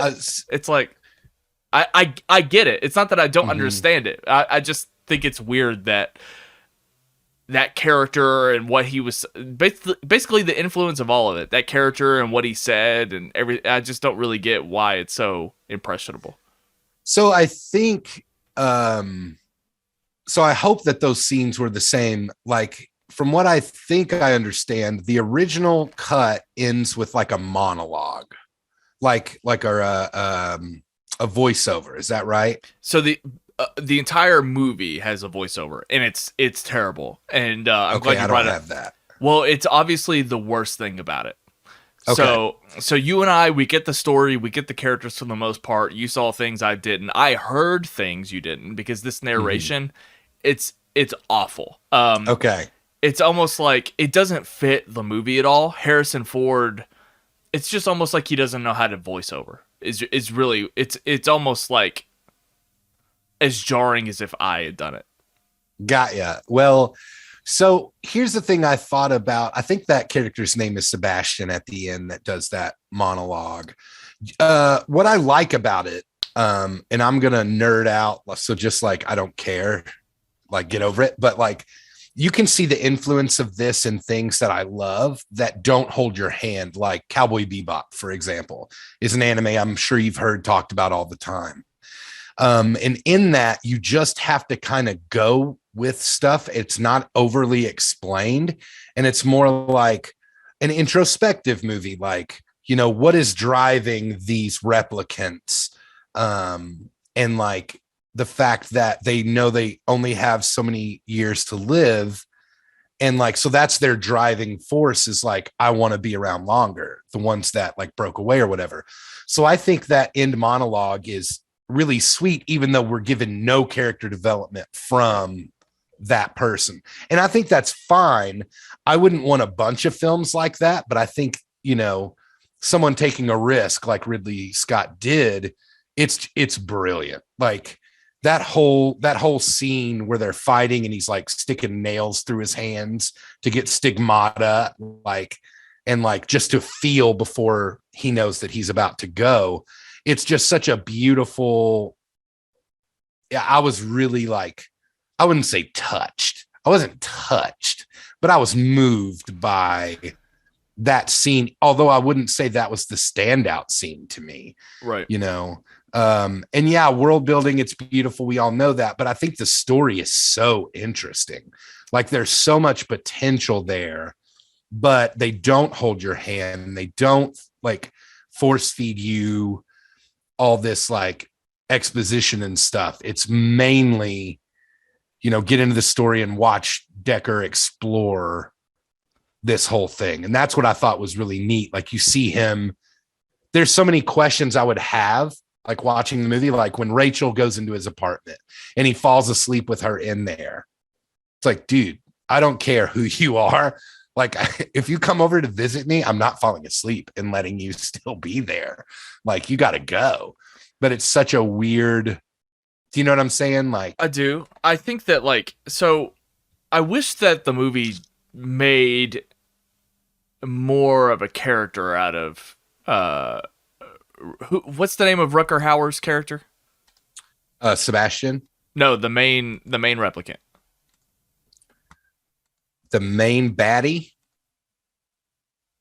Speaker 1: like, I get it. It's not that I don't understand it. I just think it's weird that character and what he was basically the influence of all of it, that character and what he said and I just don't really get why it's so impressionable.
Speaker 3: So I think, so I hope that those scenes were the same. Like from what I think I understand, the original cut ends with like a monologue, like a voiceover. Is that right?
Speaker 1: So the entire movie has a voiceover, and it's terrible. And I'm glad you brought it up.
Speaker 3: Have that.
Speaker 1: Well, it's obviously the worst thing about it.
Speaker 3: Okay.
Speaker 1: So you and I, we get the story, we get the characters for the most part. You saw things I didn't. I heard things you didn't, because this narration, it's awful.
Speaker 3: Okay.
Speaker 1: It's almost like it doesn't fit the movie at all. Harrison Ford, it's just almost like he doesn't know how to voice over. It's really it's almost like as jarring as if I had done it.
Speaker 3: Got ya. Well, so here's the thing I thought about. I think that character's name is Sebastian at the end that does that monologue. What I like about it, and I'm gonna nerd out, so just like I don't care, like get over it. But like you can see the influence of this in things that I love that don't hold your hand, like Cowboy Bebop, for example, is an anime I'm sure you've heard talked about all the time. And in that, you just have to kind of go with stuff. It's not overly explained, and it's more like an introspective movie. Like, you know, what is driving these replicants? And like the fact that they know they only have so many years to live. And like, so that's their driving force, is like, I want to be around longer, the ones that like broke away or whatever. So I think that end monologue is really sweet, even though we're given no character development from that person. And I think that's fine. I wouldn't want a bunch of films like that, but I think, you know, someone taking a risk like Ridley Scott did, it's brilliant. Like that whole scene where they're fighting and he's like sticking nails through his hands to get stigmata, like, and like just to feel before he knows that he's about to go. It's just such a beautiful, yeah, I was really like, I wouldn't say touched. I wasn't touched, but I was moved by that scene. Although I wouldn't say that was the standout scene to me.
Speaker 1: Right.
Speaker 3: You know? And yeah, world building, it's beautiful. We all know that, but I think the story is so interesting. Like there's so much potential there but they don't hold your hand. They don't like force feed you all this like exposition and stuff. It's mainly, get into the story and watch Decker explore this whole thing. And that's what I thought was really neat. Like you see him, there's so many questions I would have like watching the movie, like when Rachel goes into his apartment and he falls asleep with her in there. It's like, dude, I don't care who you are. Like, if you come over to visit me, I'm not falling asleep and letting you still be there. Like, you got to go. But it's such a weird, do you know what I'm saying? Like,
Speaker 1: I do. I think that so I wish that the movie made more of a character out of, what's the name of Rutger Hauer's character?
Speaker 3: Sebastian.
Speaker 1: No, the main replicant.
Speaker 3: The main baddie,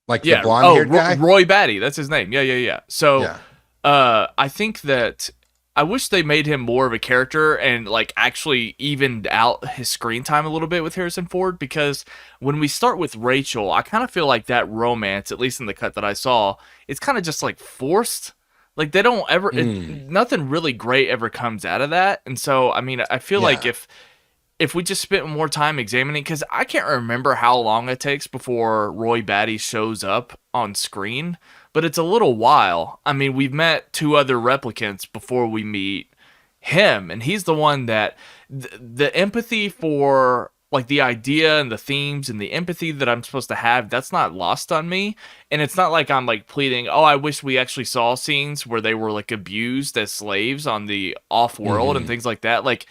Speaker 3: like the blonde-haired guy,
Speaker 1: Roy Batty. That's his name. Yeah. So, I think that I wish they made him more of a character and like actually evened out his screen time a little bit with Harrison Ford, because when we start with Rachel, I kind of feel like that romance, at least in the cut that I saw, it's kind of just like forced. Like they don't ever, nothing really great ever comes out of that. And so, I mean, I feel like if we just spent more time examining, because I can't remember how long it takes before Roy Batty shows up on screen, but it's a little while. I mean, we've met two other replicants before we meet him, and he's the one that the empathy for like the idea and the themes and the empathy that I'm supposed to have, that's not lost on me. And it's not like I'm like pleading, oh, I wish we actually saw scenes where they were like abused as slaves on the off world and things like that. Like,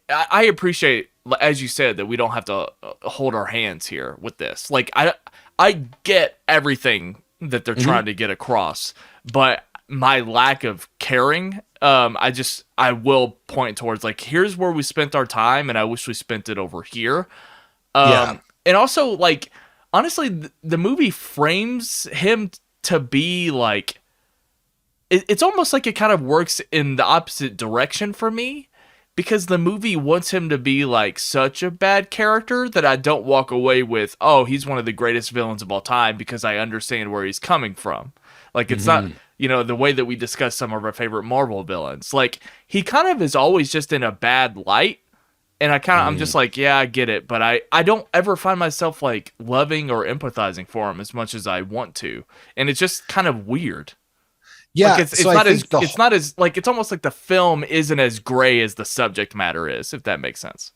Speaker 1: I appreciate, as you said, that we don't have to hold our hands here with this. Like, I get everything that they're trying to get across, but my lack of caring, I will point towards like, here's where we spent our time, and I wish we spent it over here. And also, like, honestly, the movie frames him to be like, it's almost like it kind of works in the opposite direction for me. Because the movie wants him to be like such a bad character that I don't walk away with, oh, he's one of the greatest villains of all time, because I understand where he's coming from. Like, it's not, the way that we discuss some of our favorite Marvel villains. Like, he kind of is always just in a bad light. And I'm just like, yeah, I get it. But I don't ever find myself like loving or empathizing for him as much as I want to. And it's just kind of weird.
Speaker 3: Yeah,
Speaker 1: like it's not as like, it's almost like the film isn't as gray as the subject matter is, if that makes sense.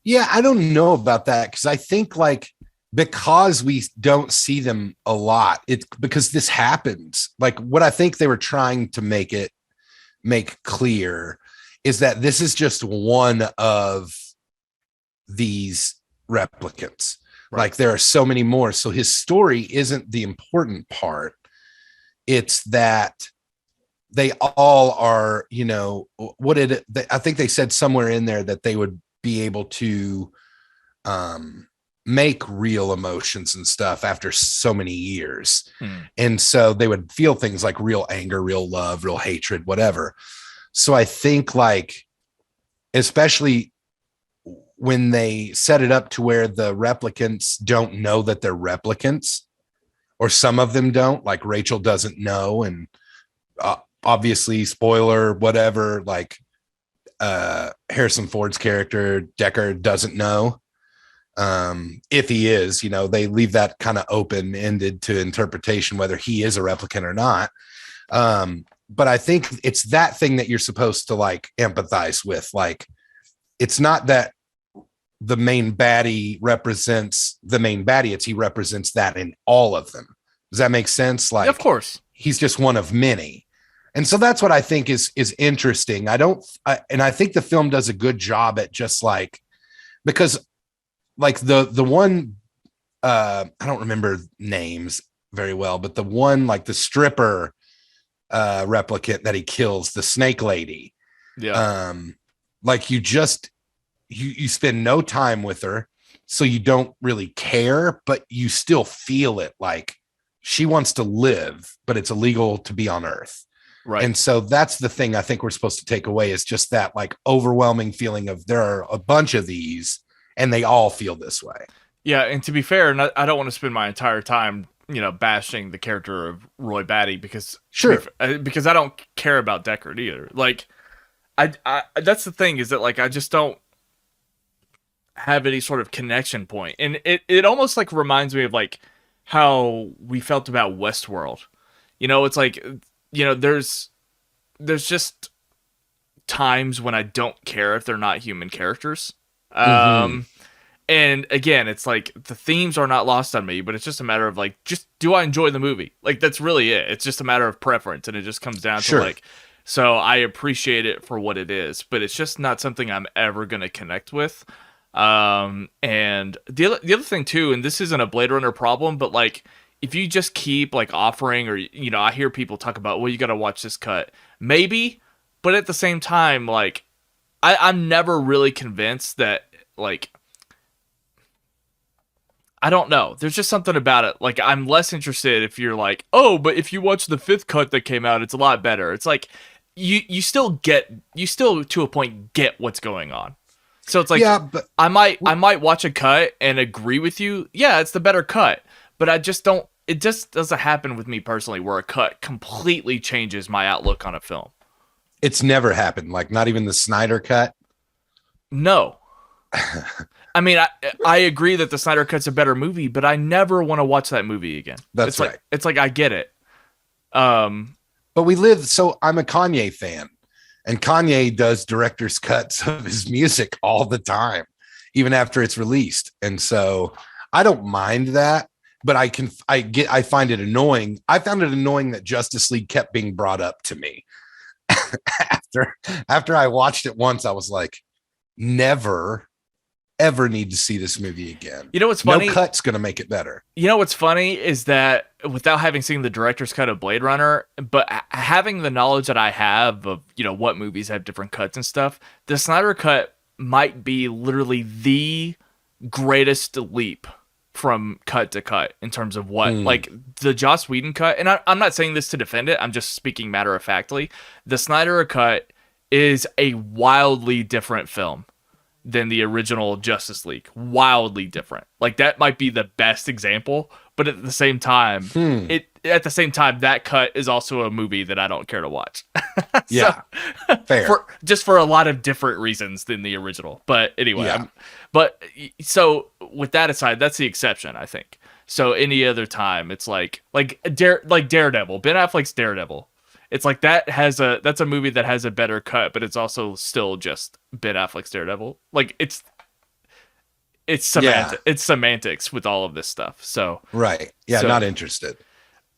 Speaker 3: Yeah, I don't know about that, because I think like because we don't see them a lot, it's because this happens. Like what I think they were trying to make clear is that this is just one of these replicants. Right. Like there are so many more. So his story isn't the important part. It's that they all are, I think they said somewhere in there that they would be able to make real emotions and stuff after so many years. And so they would feel things like real anger, real love, real hatred, whatever. So I think like, especially when they set it up to where the replicants don't know that they're replicants, or some of them don't, like Rachel doesn't know. And obviously, spoiler, whatever, like Harrison Ford's character, Decker, doesn't know. If he is, they leave that kind of open-ended to interpretation, whether he is a replicant or not. But I think it's that thing that you're supposed to like empathize with. Like, it's not that the main baddie represents the main baddie, he represents that in all of them. Does that make sense? Like,
Speaker 1: of course,
Speaker 3: he's just one of many. And so that's what I think is interesting. And I think the film does a good job at just like, because like the one, I don't remember names very well, but the one, like the stripper replicant that he kills, the snake lady. Yeah. Like you spend no time with her, so you don't really care, but you still feel it. Like she wants to live, but it's illegal to be on Earth. Right. And so that's the thing I think we're supposed to take away, is just that like overwhelming feeling of there are a bunch of these and they all feel this way.
Speaker 1: Yeah, and to be fair, and I don't want to spend my entire time, bashing the character of Roy Batty
Speaker 3: Sure.
Speaker 1: because I don't care about Deckard either. Like, I that's the thing, is that like I just don't have any sort of connection point, and it almost like reminds me of like how we felt about Westworld. It's like there's just times when I don't care if they're not human characters.
Speaker 3: Mm-hmm.
Speaker 1: And again, it's like the themes are not lost on me, but it's just a matter of like, just do I enjoy the movie? Like, that's really it. It's just a matter of preference, and it just comes down to like, so I appreciate it for what it is, but it's just not something I'm ever going to connect with. And the other thing too, and this isn't a Blade Runner problem, but like, if you just keep like offering, or, I hear people talk about, well, you got to watch this cut, maybe, but at the same time, like, I'm never really convinced that, like, I don't know. There's just something about it. Like, I'm less interested if you're like, oh, but if you watch the 5th cut that came out, it's a lot better. It's like, you still to a point get what's going on. So it's like,
Speaker 3: Yeah, but
Speaker 1: I might watch a cut and agree with you. Yeah, it's the better cut, but I just don't. It just doesn't happen with me personally, where a cut completely changes my outlook on a film.
Speaker 3: it's never happened. Like, not even the Snyder cut.
Speaker 1: No. I mean, I agree that the Snyder Cut's a better movie, but I never want to watch that movie again.
Speaker 3: That's right.
Speaker 1: It's like, I get it.
Speaker 3: But we live. So I'm a Kanye fan, and Kanye does director's cuts of his music all the time, even after it's released. And so I don't mind that, but I find it annoying. I found it annoying that Justice League kept being brought up to me. after I watched it once, I was like, never ever need to see this movie again.
Speaker 1: You know what's funny?
Speaker 3: No cut's going to make it better.
Speaker 1: You know what's funny is that, without having seen the director's cut of Blade Runner, but having the knowledge that I have of, what movies have different cuts and stuff, the Snyder cut might be literally the greatest leap from cut to cut in terms of what, like, the Joss Whedon cut, and I'm not saying this to defend it, I'm just speaking matter of factly. The Snyder cut is a wildly different film than the original Justice League. Wildly different. Like, that might be the best example, but at the same time, that cut is also a movie that I don't care to watch.
Speaker 3: Yeah, fair.
Speaker 1: For a lot of different reasons than the original. But anyway,
Speaker 3: Yeah.
Speaker 1: So with that aside, that's the exception, I think. So any other time, it's like Daredevil, Ben Affleck's Daredevil. It's like that's a movie that has a better cut, but it's also still just Ben Affleck's Daredevil. Like, it's semantics with all of this stuff. So
Speaker 3: right. Yeah,
Speaker 1: so,
Speaker 3: not interested.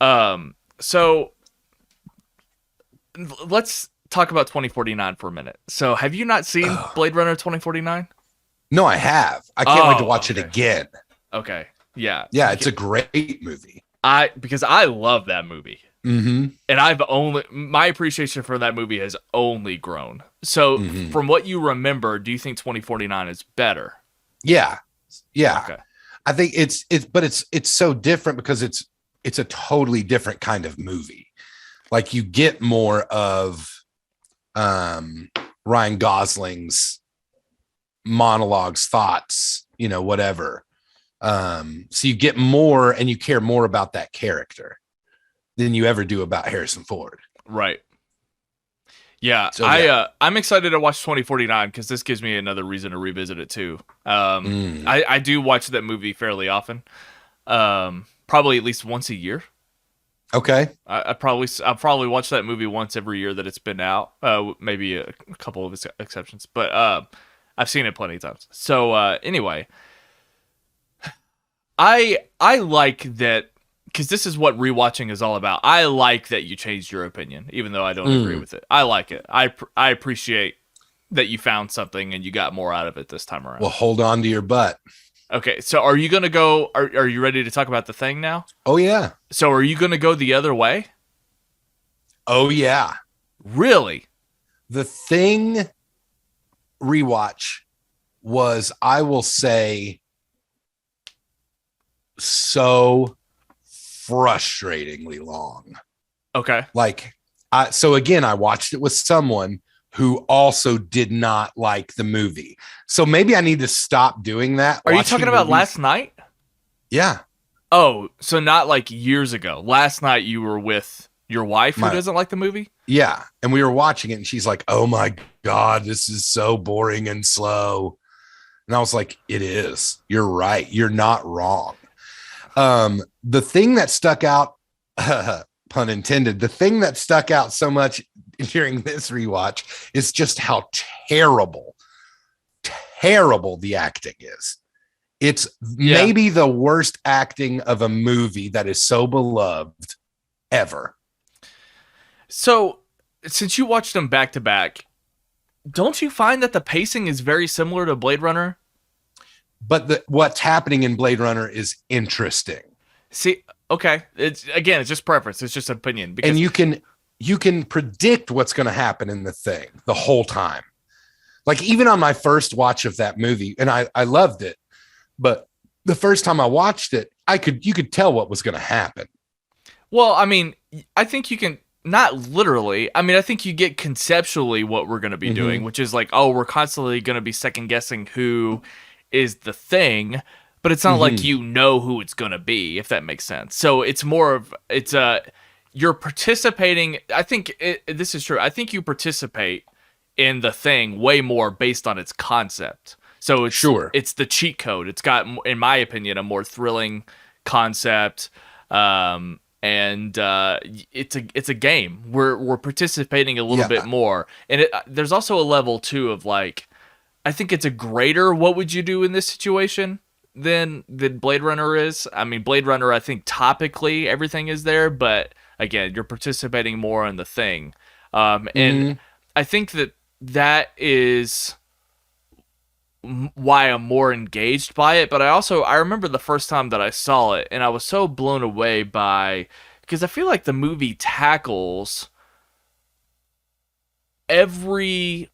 Speaker 1: So let's talk about 2049 for a minute. So have you not seen Blade Runner 2049?
Speaker 3: No, I have. I can't wait to watch it again.
Speaker 1: Okay. Yeah.
Speaker 3: Yeah, it's a great movie.
Speaker 1: Because I love that movie.
Speaker 3: Mm-hmm.
Speaker 1: And my appreciation for that movie has only grown. So from what you remember, do you think 2049 is better?
Speaker 3: Yeah.
Speaker 1: Okay.
Speaker 3: I think it's so different because it's a totally different kind of movie. Like, you get more of Ryan Gosling's monologues, thoughts, whatever. So you get more, and you care more about that character than you ever do about Harrison Ford.
Speaker 1: Right. Yeah.
Speaker 3: So,
Speaker 1: I'm excited to watch 2049 because this gives me another reason to revisit it too. I do watch that movie fairly often. Probably at least once a year.
Speaker 3: Okay.
Speaker 1: I'll probably watch that movie once every year that it's been out. Maybe a couple of exceptions, but I've seen it plenty of times. So anyway, I like that, because this is what rewatching is all about. I like that you changed your opinion, even though I don't agree with it. I like it. I appreciate that you found something and you got more out of it this time around.
Speaker 3: Well, hold on to your butt.
Speaker 1: Okay, so are you going to go... Are you ready to talk about The Thing now?
Speaker 3: Oh, yeah.
Speaker 1: So are you going to go the other way?
Speaker 3: Oh, yeah.
Speaker 1: Really?
Speaker 3: The Thing rewatch was, I will say, so frustratingly long.
Speaker 1: Okay.
Speaker 3: Like, so again, I watched it with someone who also did not like the movie. So maybe I need to stop doing that.
Speaker 1: Are you talking about last night?
Speaker 3: Yeah.
Speaker 1: Oh, so not like years ago. Last night you were with your wife who doesn't like the movie?
Speaker 3: Yeah. And we were watching it and she's like, oh my God, this is so boring and slow. And I was like, it is. You're right. You're not wrong. The thing that stuck out, pun intended, the thing that stuck out so much during this rewatch is just how terrible the acting is. It's maybe the worst acting of a movie that is so beloved ever.
Speaker 1: So, since you watched them back to back, don't you find that the pacing is very similar to Blade Runner?
Speaker 3: But what's happening in Blade Runner is interesting.
Speaker 1: See, okay, it's just preference. It's just opinion.
Speaker 3: And you can predict what's going to happen in the thing the whole time. Like even on my first watch of that movie, and I loved it, but the first time I watched it, you could tell what was going to happen.
Speaker 1: Well, I mean, I think you can. Not literally. I mean, I think you get conceptually what we're going to be doing, which is like, oh, we're constantly going to be second guessing who is the thing, but it's not like you know who it's going to be, if that makes sense. So it's more of, you're participating. I think this is true. I think you participate in the thing way more based on its concept. So it's the cheat code. It's got, in my opinion, a more thrilling concept. And it's a game. We're participating a little bit more, and there's also a level too of like, I think it's a greater what would you do in this situation than Blade Runner is. I mean, Blade Runner, I think topically everything is there, but again, you're participating more in the thing, and I think that is why I'm more engaged by it. But I remember the first time that I saw it and I was so blown away because I feel like the movie tackles every,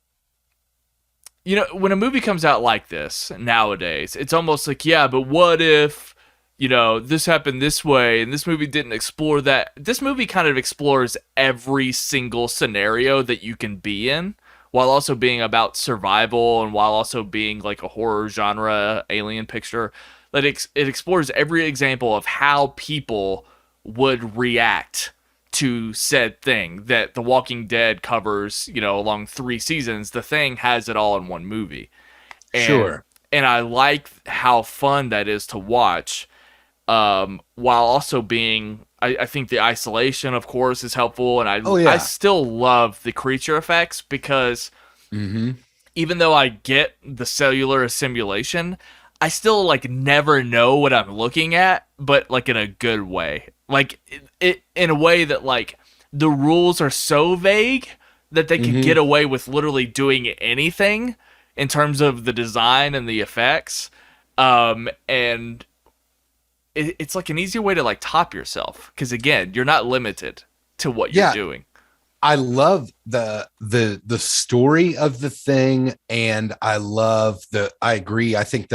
Speaker 1: when a movie comes out like this nowadays, it's almost like, yeah, but what if, this happened this way and this movie didn't explore that. This movie kind of explores every single scenario that you can be in, while also being about survival and while also being like a horror genre alien picture. That it explores every example of how people would react to said thing that The Walking Dead covers, along 3 seasons. The Thing has it all in one movie. And I like how fun that is to watch, while also being, I think the isolation, of course, is helpful, and I still love the creature effects because even though I get the cellular simulation, I still like never know what I'm looking at, but like in a good way, like it in a way that like the rules are so vague that they can get away with literally doing anything in terms of the design and the effects, and it's like an easy way to like top yourself because again, you're not limited to what you're doing.
Speaker 3: I love the story of the thing, and I agree. I think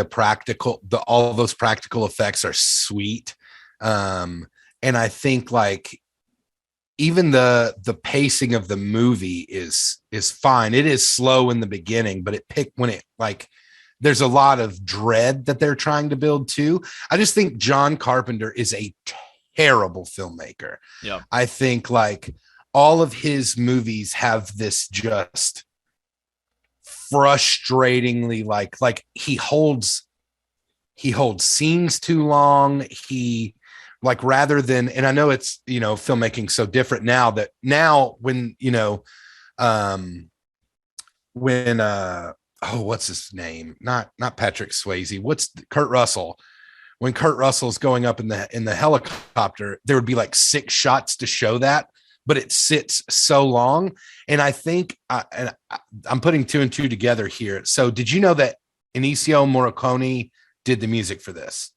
Speaker 3: all those practical effects are sweet. And I think like even the pacing of the movie is fine. It is slow in the beginning, but there's a lot of dread that they're trying to build too. I just think John Carpenter is a terrible filmmaker.
Speaker 1: Yeah.
Speaker 3: I think like all of his movies have this just frustratingly like he holds scenes too long. He like rather than, and I know it's, filmmaking so different now when what's his name? Not Patrick Swayze. What's Kurt Russell? When Kurt Russell's going up in the helicopter, there would be like 6 shots to show that, but it sits so long. And I think, and I'm putting 2 and 2 together here. So did you know that Ennio Morricone did the music for this?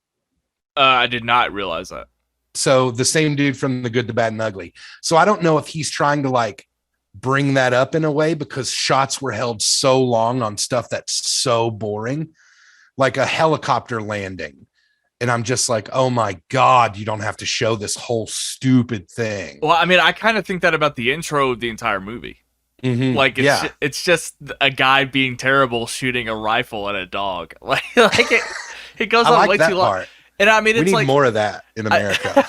Speaker 1: I did not realize that.
Speaker 3: So the same dude from The Good, the Bad, and Ugly. So I don't know if he's trying to like bring that up in a way because shots were held so long on stuff that's so boring, like a helicopter landing. And I'm just like, oh my God, you don't have to show this whole stupid thing.
Speaker 1: Well, I mean, I kind of think that about the intro of the entire movie. Like
Speaker 3: Yeah,
Speaker 1: it's just a guy being terrible shooting a rifle at a dog. Like it goes
Speaker 3: I
Speaker 1: on
Speaker 3: like
Speaker 1: way too
Speaker 3: that
Speaker 1: long.
Speaker 3: part.
Speaker 1: And I mean,
Speaker 3: We
Speaker 1: it's
Speaker 3: need
Speaker 1: like
Speaker 3: more of that in America.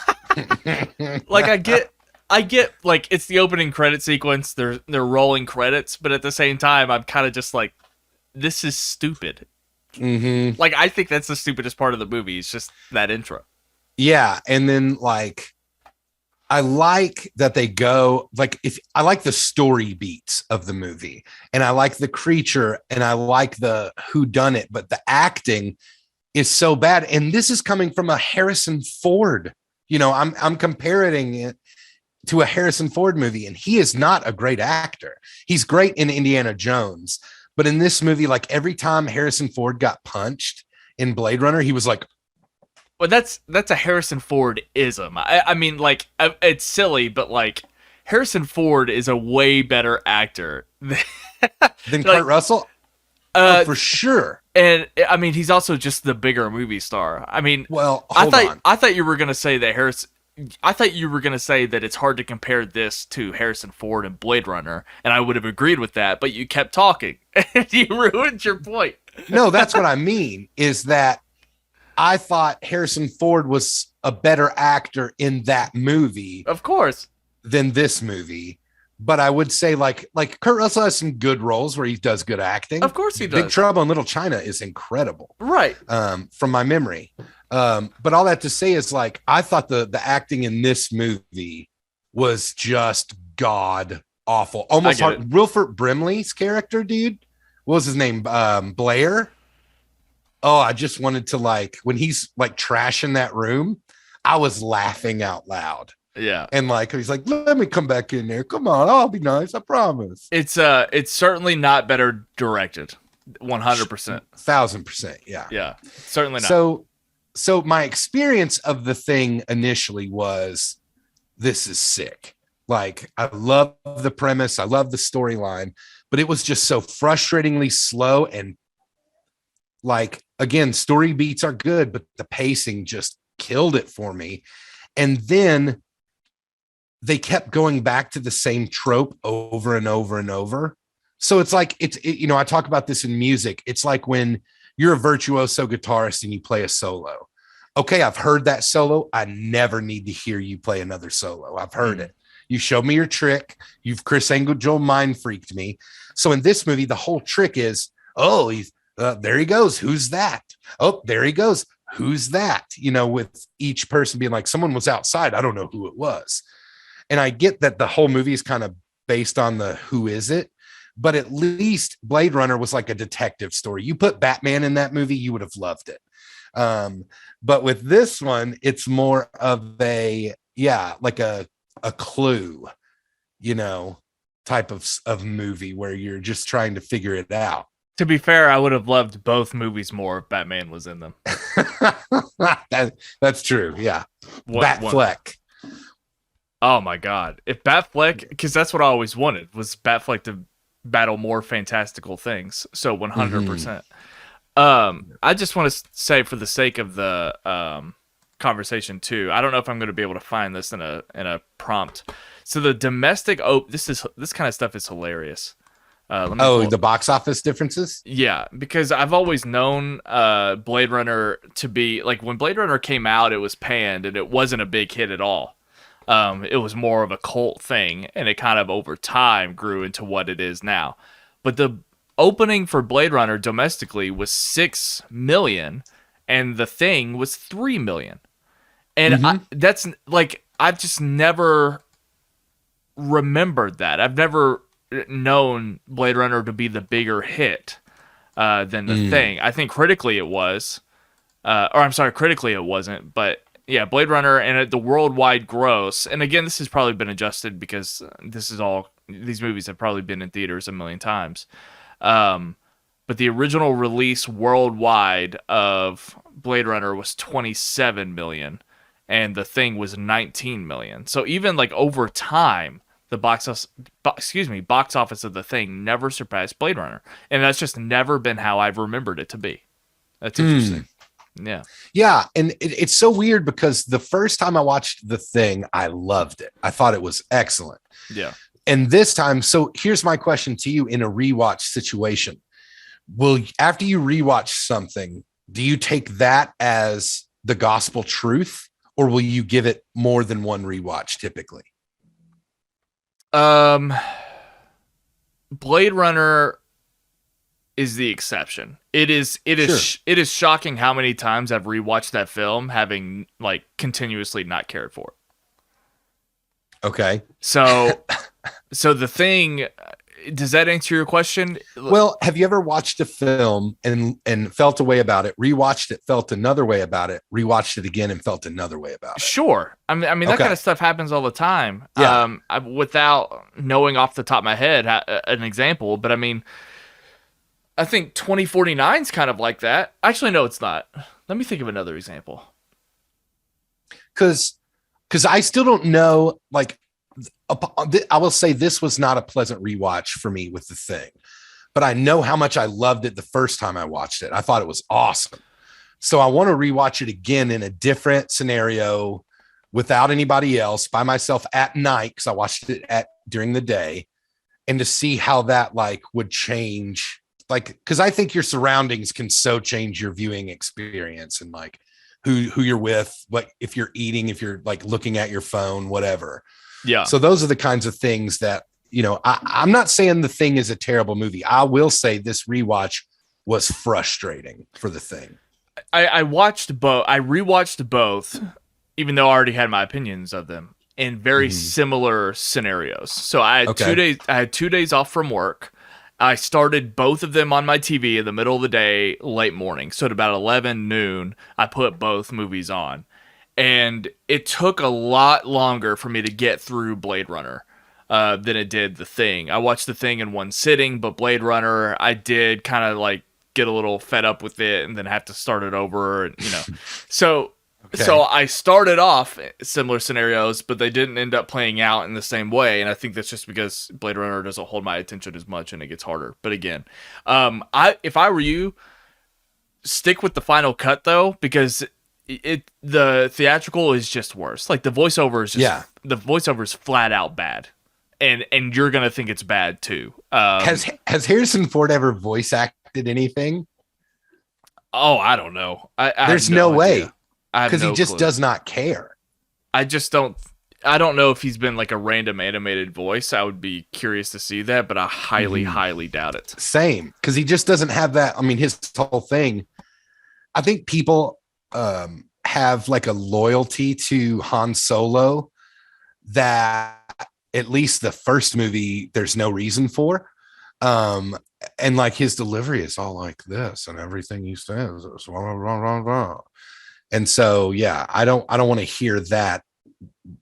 Speaker 1: like I get like it's the opening credit sequence. They're rolling credits, but at the same time, I'm kind of just like, this is stupid. Like I think that's the stupidest part of the movie. It's just that intro.
Speaker 3: Yeah, and then like I like that they go like if I like the story beats of the movie, and I like the creature, and I like the who done it, but the acting is so bad. And this is coming from a Harrison Ford. You know, I'm comparing it to a Harrison Ford movie, and he is not a great actor. He's great in Indiana Jones, but in this movie, like every time Harrison Ford got punched in Blade Runner, he was like,
Speaker 1: Well, that's a Harrison Ford ism. I mean, like it's silly, but like Harrison Ford is a way better actor
Speaker 3: than
Speaker 1: like,
Speaker 3: Kurt Russell. Oh, for sure.
Speaker 1: And I mean, he's also just the bigger movie star. I mean,
Speaker 3: Well,
Speaker 1: I
Speaker 3: hold on.
Speaker 1: thought you were gonna say that I thought you were gonna say that it's hard to compare this to Harrison Ford and Blade Runner, and I would have agreed with that. But you kept talking, and you ruined your point.
Speaker 3: No, that's what I mean. Is that I thought Harrison Ford was a better actor in that movie
Speaker 1: Of course,
Speaker 3: than this movie. But I would say like Kurt Russell has some good roles where he does good acting.
Speaker 1: of course he does.
Speaker 3: Big Trouble in Little China is incredible.
Speaker 1: Right.
Speaker 3: From my memory. But all that to say is like I thought the acting in this movie was just god awful. Almost hard. Wilford Brimley's character, dude. What was his name? Blair. Oh, I just wanted to like when he's like trashing that room, I was laughing out loud.
Speaker 1: Yeah.
Speaker 3: And like he's like, let me come back in there. Come on, I'll be nice. I promise.
Speaker 1: It's certainly not better directed. 100%.
Speaker 3: 1000%. Yeah.
Speaker 1: Yeah. Certainly not.
Speaker 3: So my experience of the thing initially was this is sick. Like I love the premise, I love the storyline, but it was just so frustratingly slow. And like again, story beats are good, but the pacing just killed it for me. And then they kept going back to the same trope over and over and over. So it's like I talk about this in music. It's like when you're a virtuoso guitarist and you play a solo. Okay, I've heard that solo. I never need to hear you play another solo. I've heard it. You showed me your trick. You've Chris Angel mind freaked me. So in this movie, the whole trick is, oh, he's there he goes. Who's that? Oh, there he goes. Who's that? You know, with each person being like, someone was outside. I don't know who it was. And I get that the whole movie is kind of based on the who is it, but at least Blade Runner was like a detective story. You put Batman in that movie, you would have loved it. But with this one, it's more of like a clue, type of movie where you're just trying to figure it out.
Speaker 1: To be fair, I would have loved both movies more if Batman was in them.
Speaker 3: That's true. Yeah. Batfleck.
Speaker 1: Oh my God. If Batfleck, because that's what I always wanted, was Batfleck to battle more fantastical things. So 100%. I just want to say, for the sake of the conversation too, I don't know if I'm going to be able to find this in a prompt. So the domestic this kind of stuff is hilarious.
Speaker 3: The box office differences?
Speaker 1: Yeah, because I've always known Blade Runner to be like, when Blade Runner came out, it was panned and it wasn't a big hit at all. It was more of a cult thing, and it kind of over time grew into what it is now. But the opening for Blade Runner domestically was 6 million, and The Thing was 3 million. And that's like, I've just never remembered that. I've never known Blade Runner to be the bigger hit than The Thing. I think critically it was, critically it wasn't, but yeah, Blade Runner and the worldwide gross. And again, this has probably been adjusted because these movies have probably been in theaters a million times. But the original release worldwide of Blade Runner was 27 million, and The Thing was 19 million. So even like over time, the box office of The Thing never surpassed Blade Runner, and that's just never been how I've remembered it to be. That's interesting. Yeah,
Speaker 3: and it's so weird because the first time I watched The Thing, I loved it. I thought it was excellent.
Speaker 1: Yeah.
Speaker 3: And this time, so here's my question to you in a rewatch situation. After you rewatch something, do you take that as the gospel truth, or will you give it more than one rewatch typically?
Speaker 1: Blade Runner is the exception. It is shocking how many times I've rewatched that film, having like continuously not cared for it.
Speaker 3: Okay.
Speaker 1: So The Thing, does that answer your question?
Speaker 3: Well, have you ever watched a film and felt a way about it, rewatched it, felt another way about it, rewatched it again and felt another way about it?
Speaker 1: Sure. I mean that kind of stuff happens all the time.
Speaker 3: Yeah.
Speaker 1: Without knowing off the top of my head an example, but I mean, I think 2049 is kind of like that. Actually, no, it's not. Let me think of another example.
Speaker 3: Because I still don't know, like, I will say this was not a pleasant rewatch for me with The Thing, but I know how much I loved it the first time I watched it. I thought it was awesome. So I want to rewatch it again in a different scenario without anybody else, by myself at night, because I watched it during the day, and to see how that like would change. Like, because I think your surroundings can so change your viewing experience, and like who you're with, what if you're eating, if you're like looking at your phone, whatever.
Speaker 1: Yeah.
Speaker 3: So those are the kinds of things that, you know, I'm not saying The Thing is a terrible movie. I will say this rewatch was frustrating for The Thing.
Speaker 1: I watched both. I rewatched both, even though I already had my opinions of them in very similar scenarios. So I had 2 days off from work. I started both of them on my TV in the middle of the day, late morning. So at about 11 noon, I put both movies on. And it took a lot longer for me to get through Blade Runner than it did The Thing. I watched The Thing in one sitting, but Blade Runner, I did kind of like get a little fed up with it and then have to start it over, you know. So I started off similar scenarios, but they didn't end up playing out in the same way. And I think that's just because Blade Runner doesn't hold my attention as much and it gets harder. But again, if I were you, stick with the final cut though, because the theatrical is just worse. Like the voiceover is just, the voiceover is flat out bad. And you're going to think it's bad too.
Speaker 3: Has Harrison Ford ever voice acted anything?
Speaker 1: Oh, I don't know.
Speaker 3: There's no way. Because
Speaker 1: no
Speaker 3: he just
Speaker 1: clue.
Speaker 3: does not care.
Speaker 1: I don't know if he's been like a random animated voice. I would be curious to see that, but I highly doubt it.
Speaker 3: Same, because he just doesn't have that. I mean, his whole thing, I think people have like a loyalty to Han Solo that at least the first movie, there's no reason for. And like his delivery is all like this and everything he says is blah, blah, blah, blah. And so, yeah, I don't want to hear that,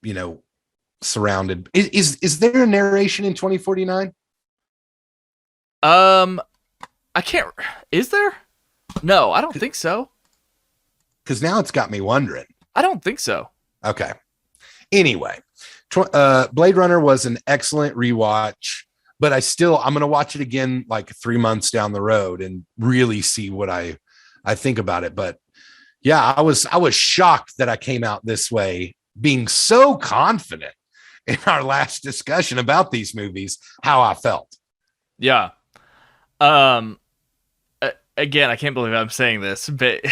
Speaker 3: you know, surrounded. Is there a narration in 2049?
Speaker 1: I can't. Is there? No, I don't think so.
Speaker 3: Because now it's got me wondering.
Speaker 1: I don't think so.
Speaker 3: Okay. Anyway, Blade Runner was an excellent rewatch, but I'm going to watch it again like 3 months down the road and really see what I think about it. But yeah, I was shocked that I came out this way, being so confident in our last discussion about these movies, how I felt.
Speaker 1: Yeah. Again, I can't believe I'm saying this, but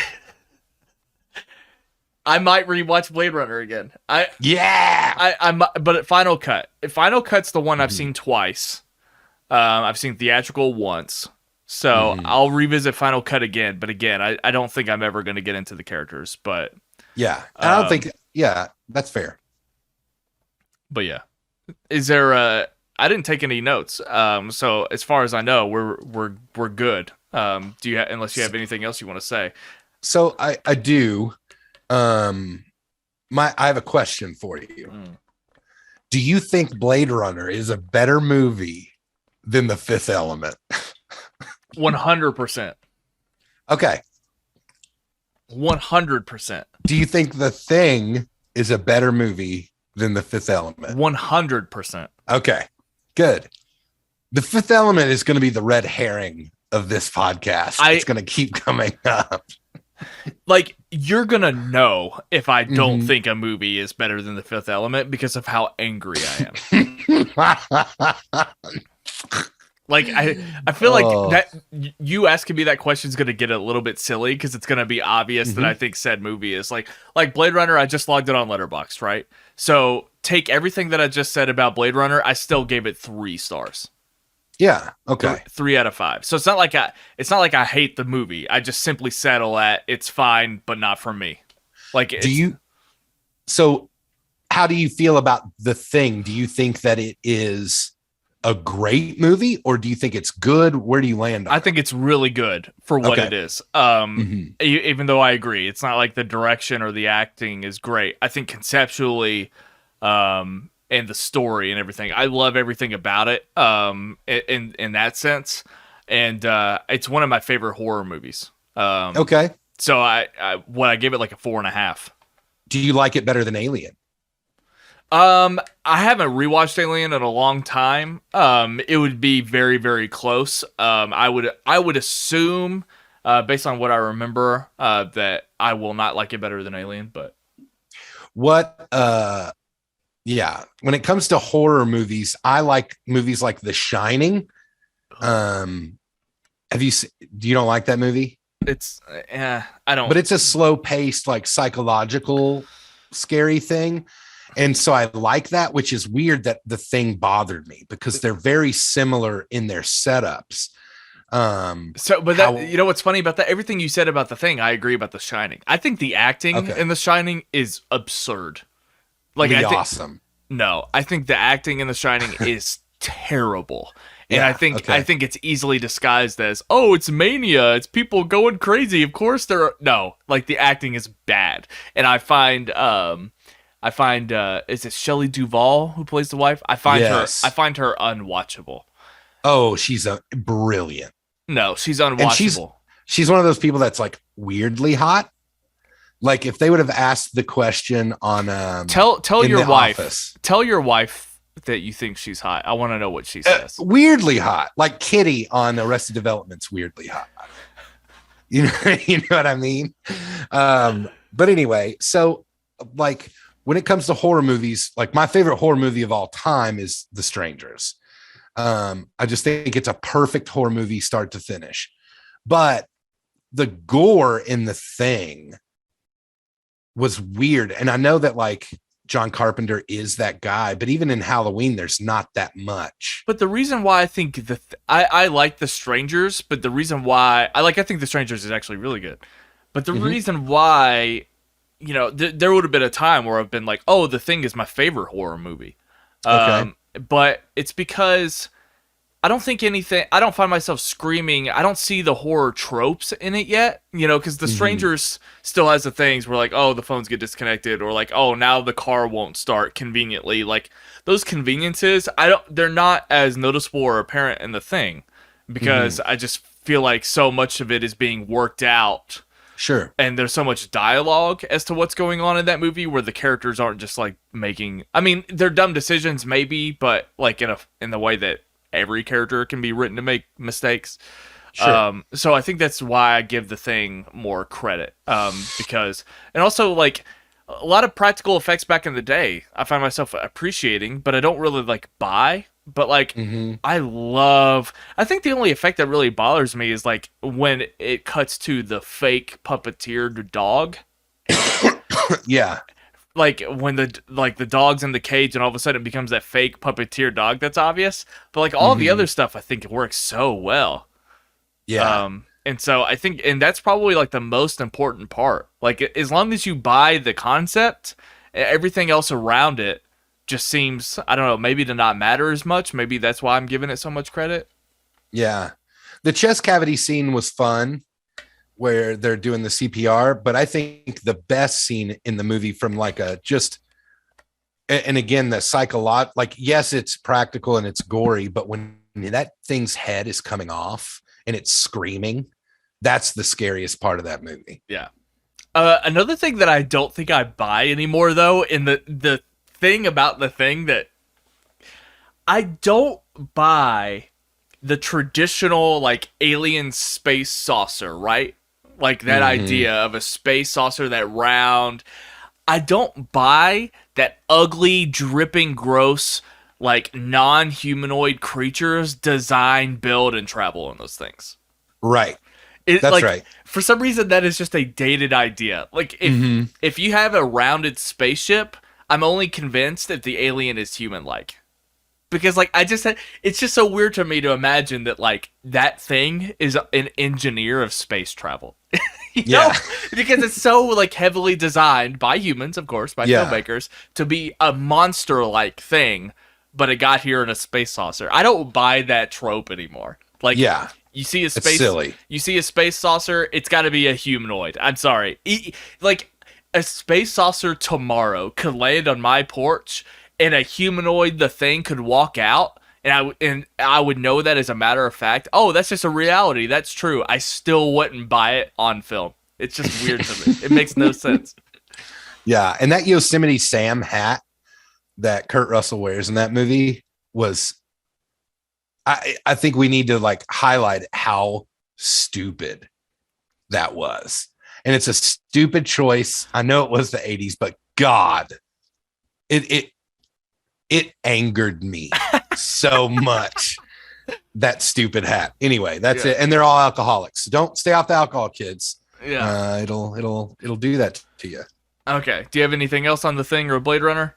Speaker 1: I might rewatch Blade Runner again. But at Final Cut. Final Cut's the one I've seen twice. I've seen theatrical once. So I'll revisit Final Cut again. But again, I don't think I'm ever going to get into the characters. But
Speaker 3: yeah, I don't think. Yeah, that's fair.
Speaker 1: But yeah, is there? I didn't take any notes. So as far as I know, we're good. Do you unless you have anything else you want to say?
Speaker 3: So I do. I have a question for you. Do you think Blade Runner is a better movie than The Fifth Element?
Speaker 1: 100%.
Speaker 3: Okay.
Speaker 1: 100%.
Speaker 3: Do you think The Thing is a better movie than The Fifth Element?
Speaker 1: 100%.
Speaker 3: Okay, good. The Fifth Element is going to be the red herring of this podcast. It's going to keep coming up.
Speaker 1: like you're gonna know if I don't
Speaker 3: Mhm.
Speaker 1: think a movie is better than The Fifth Element because of how angry I am. Like I feel like
Speaker 3: Oh.
Speaker 1: that you asking me that question is gonna get a little bit silly because it's gonna be obvious that I
Speaker 3: Mhm.
Speaker 1: think said movie is like Blade Runner. I just logged it on Letterboxd, right? So take everything that I just said about Blade Runner. I still gave it 3 stars.
Speaker 3: Yeah. Okay.
Speaker 1: 3 out of 5. So it's not like I hate the movie. I just simply settle at it's fine, but not for me. Like
Speaker 3: Do
Speaker 1: it's
Speaker 3: you? So, how do you feel about The Thing? Do you think that it is a great movie, or do you think it's good? Where do you land on
Speaker 1: I think it's really good for what
Speaker 3: Okay.
Speaker 1: it is.
Speaker 3: Mhm.
Speaker 1: Even though I agree, it's not like the direction or the acting is great. I think conceptually, and the story and everything, I love everything about it. In that sense, and it's one of my favorite horror movies.
Speaker 3: Okay.
Speaker 1: So I gave it like a 4.5.
Speaker 3: Do you like it better than Alien?
Speaker 1: I haven't rewatched Alien in a long time. It would be very, very close. I would assume, based on what I remember, that I will not like it better than Alien. But
Speaker 3: What? Yeah. When it comes to horror movies, I like movies like The Shining. Um, do you don't like that movie?
Speaker 1: it's, I don't.
Speaker 3: But it's a slow paced, like psychological, scary thing. And so I like that, which is weird that The Thing bothered me because they're very similar in their setups.
Speaker 1: So, but that, you know what's funny about that? Everything you said about The Thing, I agree about The Shining. I think the acting
Speaker 3: Okay.
Speaker 1: in The Shining is absurd. Like I think
Speaker 3: awesome.
Speaker 1: no, I think the acting in The Shining is terrible. And
Speaker 3: Yeah,
Speaker 1: I think it's easily disguised as, oh, it's mania, it's people going crazy. Of course they're no, like the acting is bad. And I find is it Shelley Duvall who plays the wife?
Speaker 3: Yes.
Speaker 1: I find her unwatchable.
Speaker 3: Oh, she's a brilliant.
Speaker 1: No, she's
Speaker 3: And
Speaker 1: unwatchable.
Speaker 3: she's one of those people that's like weirdly hot. Like if they would have asked the question on
Speaker 1: Tell
Speaker 3: in
Speaker 1: your
Speaker 3: The
Speaker 1: wife.
Speaker 3: Office.
Speaker 1: Tell your wife that you think she's hot. I want to know what she says.
Speaker 3: Weirdly hot, like Kitty on Arrested Development's weirdly hot. You know, you know what I mean? But anyway, so like when it comes to horror movies, like my favorite horror movie of all time is The Strangers. I just think it's a perfect horror movie start to finish. But the gore in The Thing was weird. And I know that like John Carpenter is that guy, but even in Halloween, there's not that much.
Speaker 1: But the reason why I think I like The Strangers, but the reason why I think The Strangers is actually really good. But the reason why, there would have been a time where I've been like, oh, The Thing is my favorite horror movie.
Speaker 3: Okay.
Speaker 1: But it's because I don't find myself screaming. I don't see the horror tropes in it yet, because The Strangers still has the things where like, oh, the phones get disconnected, or like, oh, now the car won't start conveniently. Like those conveniences, they're not as noticeable or apparent in The Thing because I just feel like so much of it is being worked out.
Speaker 3: Sure.
Speaker 1: And there's so much dialogue as to what's going on in that movie where the characters aren't just like they're dumb decisions maybe, but like in the way that every character can be written to make mistakes.
Speaker 3: Sure.
Speaker 1: So I think that's why I give The Thing more credit. Because, and also like a lot of practical effects back in the day, I find myself appreciating, but I don't really like buy. But like, I think the only effect that really bothers me is like when it cuts to the fake puppeteered dog.
Speaker 3: Yeah.
Speaker 1: Like when the dog's in the cage and all of a sudden it becomes that fake puppeteer dog that's obvious. But like all the other stuff I think works so well.
Speaker 3: Yeah.
Speaker 1: And so I think, and that's probably like the most important part. Like as long as you buy the concept, everything else around it just seems, I don't know, maybe to not matter as much. Maybe that's why I'm giving it so much credit.
Speaker 3: Yeah. The chest cavity scene was fun where they're doing the CPR, but I think the best scene in the movie from like and again, the like, yes, it's practical and it's gory, but when that thing's head is coming off and it's screaming, that's the scariest part of that movie.
Speaker 1: Yeah. Another thing that I don't think I buy anymore though, in the thing about The Thing that I don't buy the traditional like alien space saucer, right? Like that idea of a space saucer, that round. I don't buy that ugly, dripping, gross, like non-humanoid creatures design, build, and travel in those things.
Speaker 3: Right. That's
Speaker 1: like,
Speaker 3: right.
Speaker 1: For some reason, that is just a dated idea. Like if you have a rounded spaceship, I'm only convinced if the alien is human-like. Because like it's just so weird to me to imagine that like that thing is an engineer of space travel. You know? Because it's so like heavily designed by humans, of course, by filmmakers, to be a monster-like thing, but it got here in a space saucer. I don't buy that trope anymore. Like, you see a space,
Speaker 3: it's silly.
Speaker 1: You see a space saucer, it's got to be a humanoid. I'm sorry, like a space saucer tomorrow could land on my porch, and a humanoid, the thing, could walk out. And I would know that as a matter of fact. Oh, that's just a reality. That's true. I still wouldn't buy it on film. It's just weird to me. It makes no sense.
Speaker 3: Yeah, and that Yosemite Sam hat that Kurt Russell wears in that movie was, I think we need to like highlight how stupid that was. And it's a stupid choice. I know it was the 80s, but God, it angered me so much. That stupid hat. Anyway, that's it. And they're all alcoholics. Don't stay off the alcohol, kids. Yeah. It'll do that to you.
Speaker 1: Okay. Do you have anything else on The Thing or Blade Runner?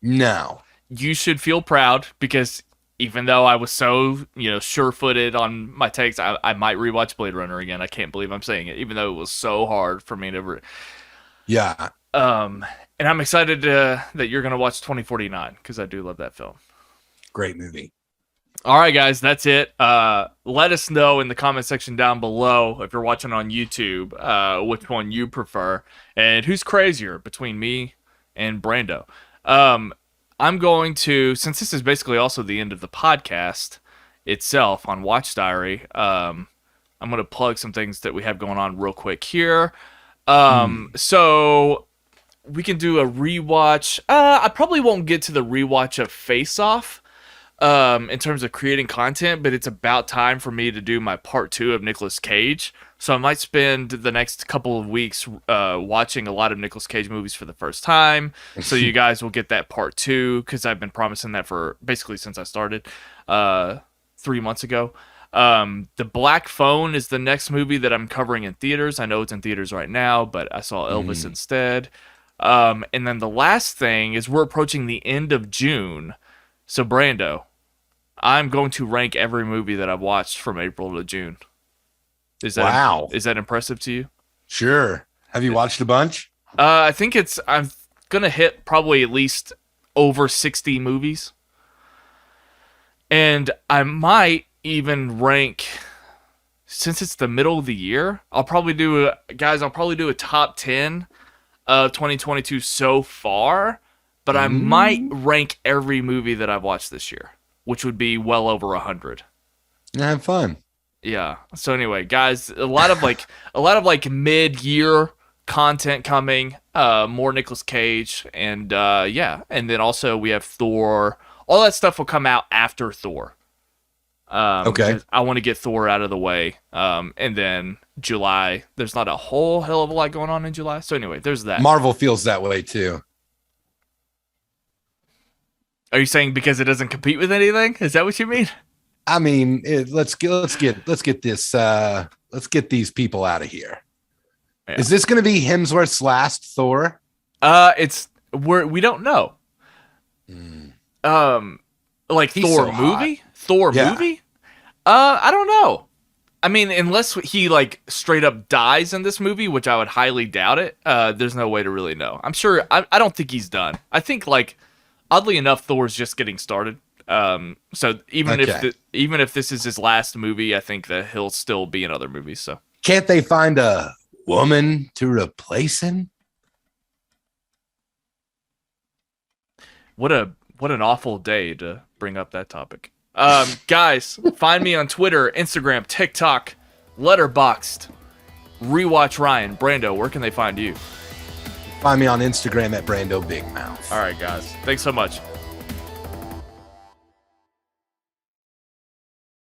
Speaker 3: No.
Speaker 1: You should feel proud, because even though I was so, sure-footed on my takes, I might rewatch Blade Runner again. I can't believe I'm saying it, even though it was so hard for me to.
Speaker 3: Yeah.
Speaker 1: And I'm excited that you're going to watch 2049, because I do love that film.
Speaker 3: Great movie.
Speaker 1: All right, guys, that's it. Let us know in the comment section down below, if you're watching on YouTube, which one you prefer, and who's crazier between me and Brando. I'm going to, since this is basically also the end of the podcast itself on Watch Diary, I'm going to plug some things that we have going on real quick here. So we can do a rewatch. I probably won't get to the rewatch of Face Off in terms of creating content, but it's about time for me to do my part 2 of Nicolas Cage. So I might spend the next couple of weeks watching a lot of Nicolas Cage movies for the first time. So you guys will get that part 2, because I've been promising that for basically since I started 3 months ago. The Black Phone is the next movie that I'm covering in theaters. I know it's in theaters right now, but I saw Elvis instead. And then the last thing is we're approaching the end of June. So Brando, I'm going to rank every movie that I've watched from April to June. Is that impressive to you?
Speaker 3: Sure. Have you watched a bunch?
Speaker 1: I think I'm going to hit probably at least over 60 movies. And I might even rank, since it's the middle of the year, I'll probably do a top 10 of 2022 so far, but I might rank every movie that I've watched this year, which would be well over 100.
Speaker 3: Have fun.
Speaker 1: Yeah. So anyway, guys, a lot of mid-year content coming, more Nicolas Cage, and and then also we have Thor. All that stuff will come out after Thor. Okay. I want to get Thor out of the way. And then July, there's not a whole hell of a lot going on in July. So anyway, there's that.
Speaker 3: Marvel feels that way too.
Speaker 1: Are you saying because it doesn't compete with anything? Is that what you mean?
Speaker 3: I mean, let's get these people out of here. Yeah. Is this going to be Hemsworth's last Thor?
Speaker 1: We don't know. Like he's Thor so movie? Hot. Thor movie? I don't know. I mean, unless he like straight up dies in this movie, which I would highly doubt it. There's no way to really know. I'm sure. I don't think he's done. I think like oddly enough, Thor's just getting started. So even if this is his last movie, I think that he'll still be in other movies. So
Speaker 3: can't they find a woman to replace him?
Speaker 1: What an awful day to bring up that topic. Guys, find me on Twitter, Instagram, TikTok, Letterboxd, Rewatch Ryan. Brando, where can they find you?
Speaker 3: Find me on Instagram at Brando Big Mouth.
Speaker 1: All right, guys. Thanks so much.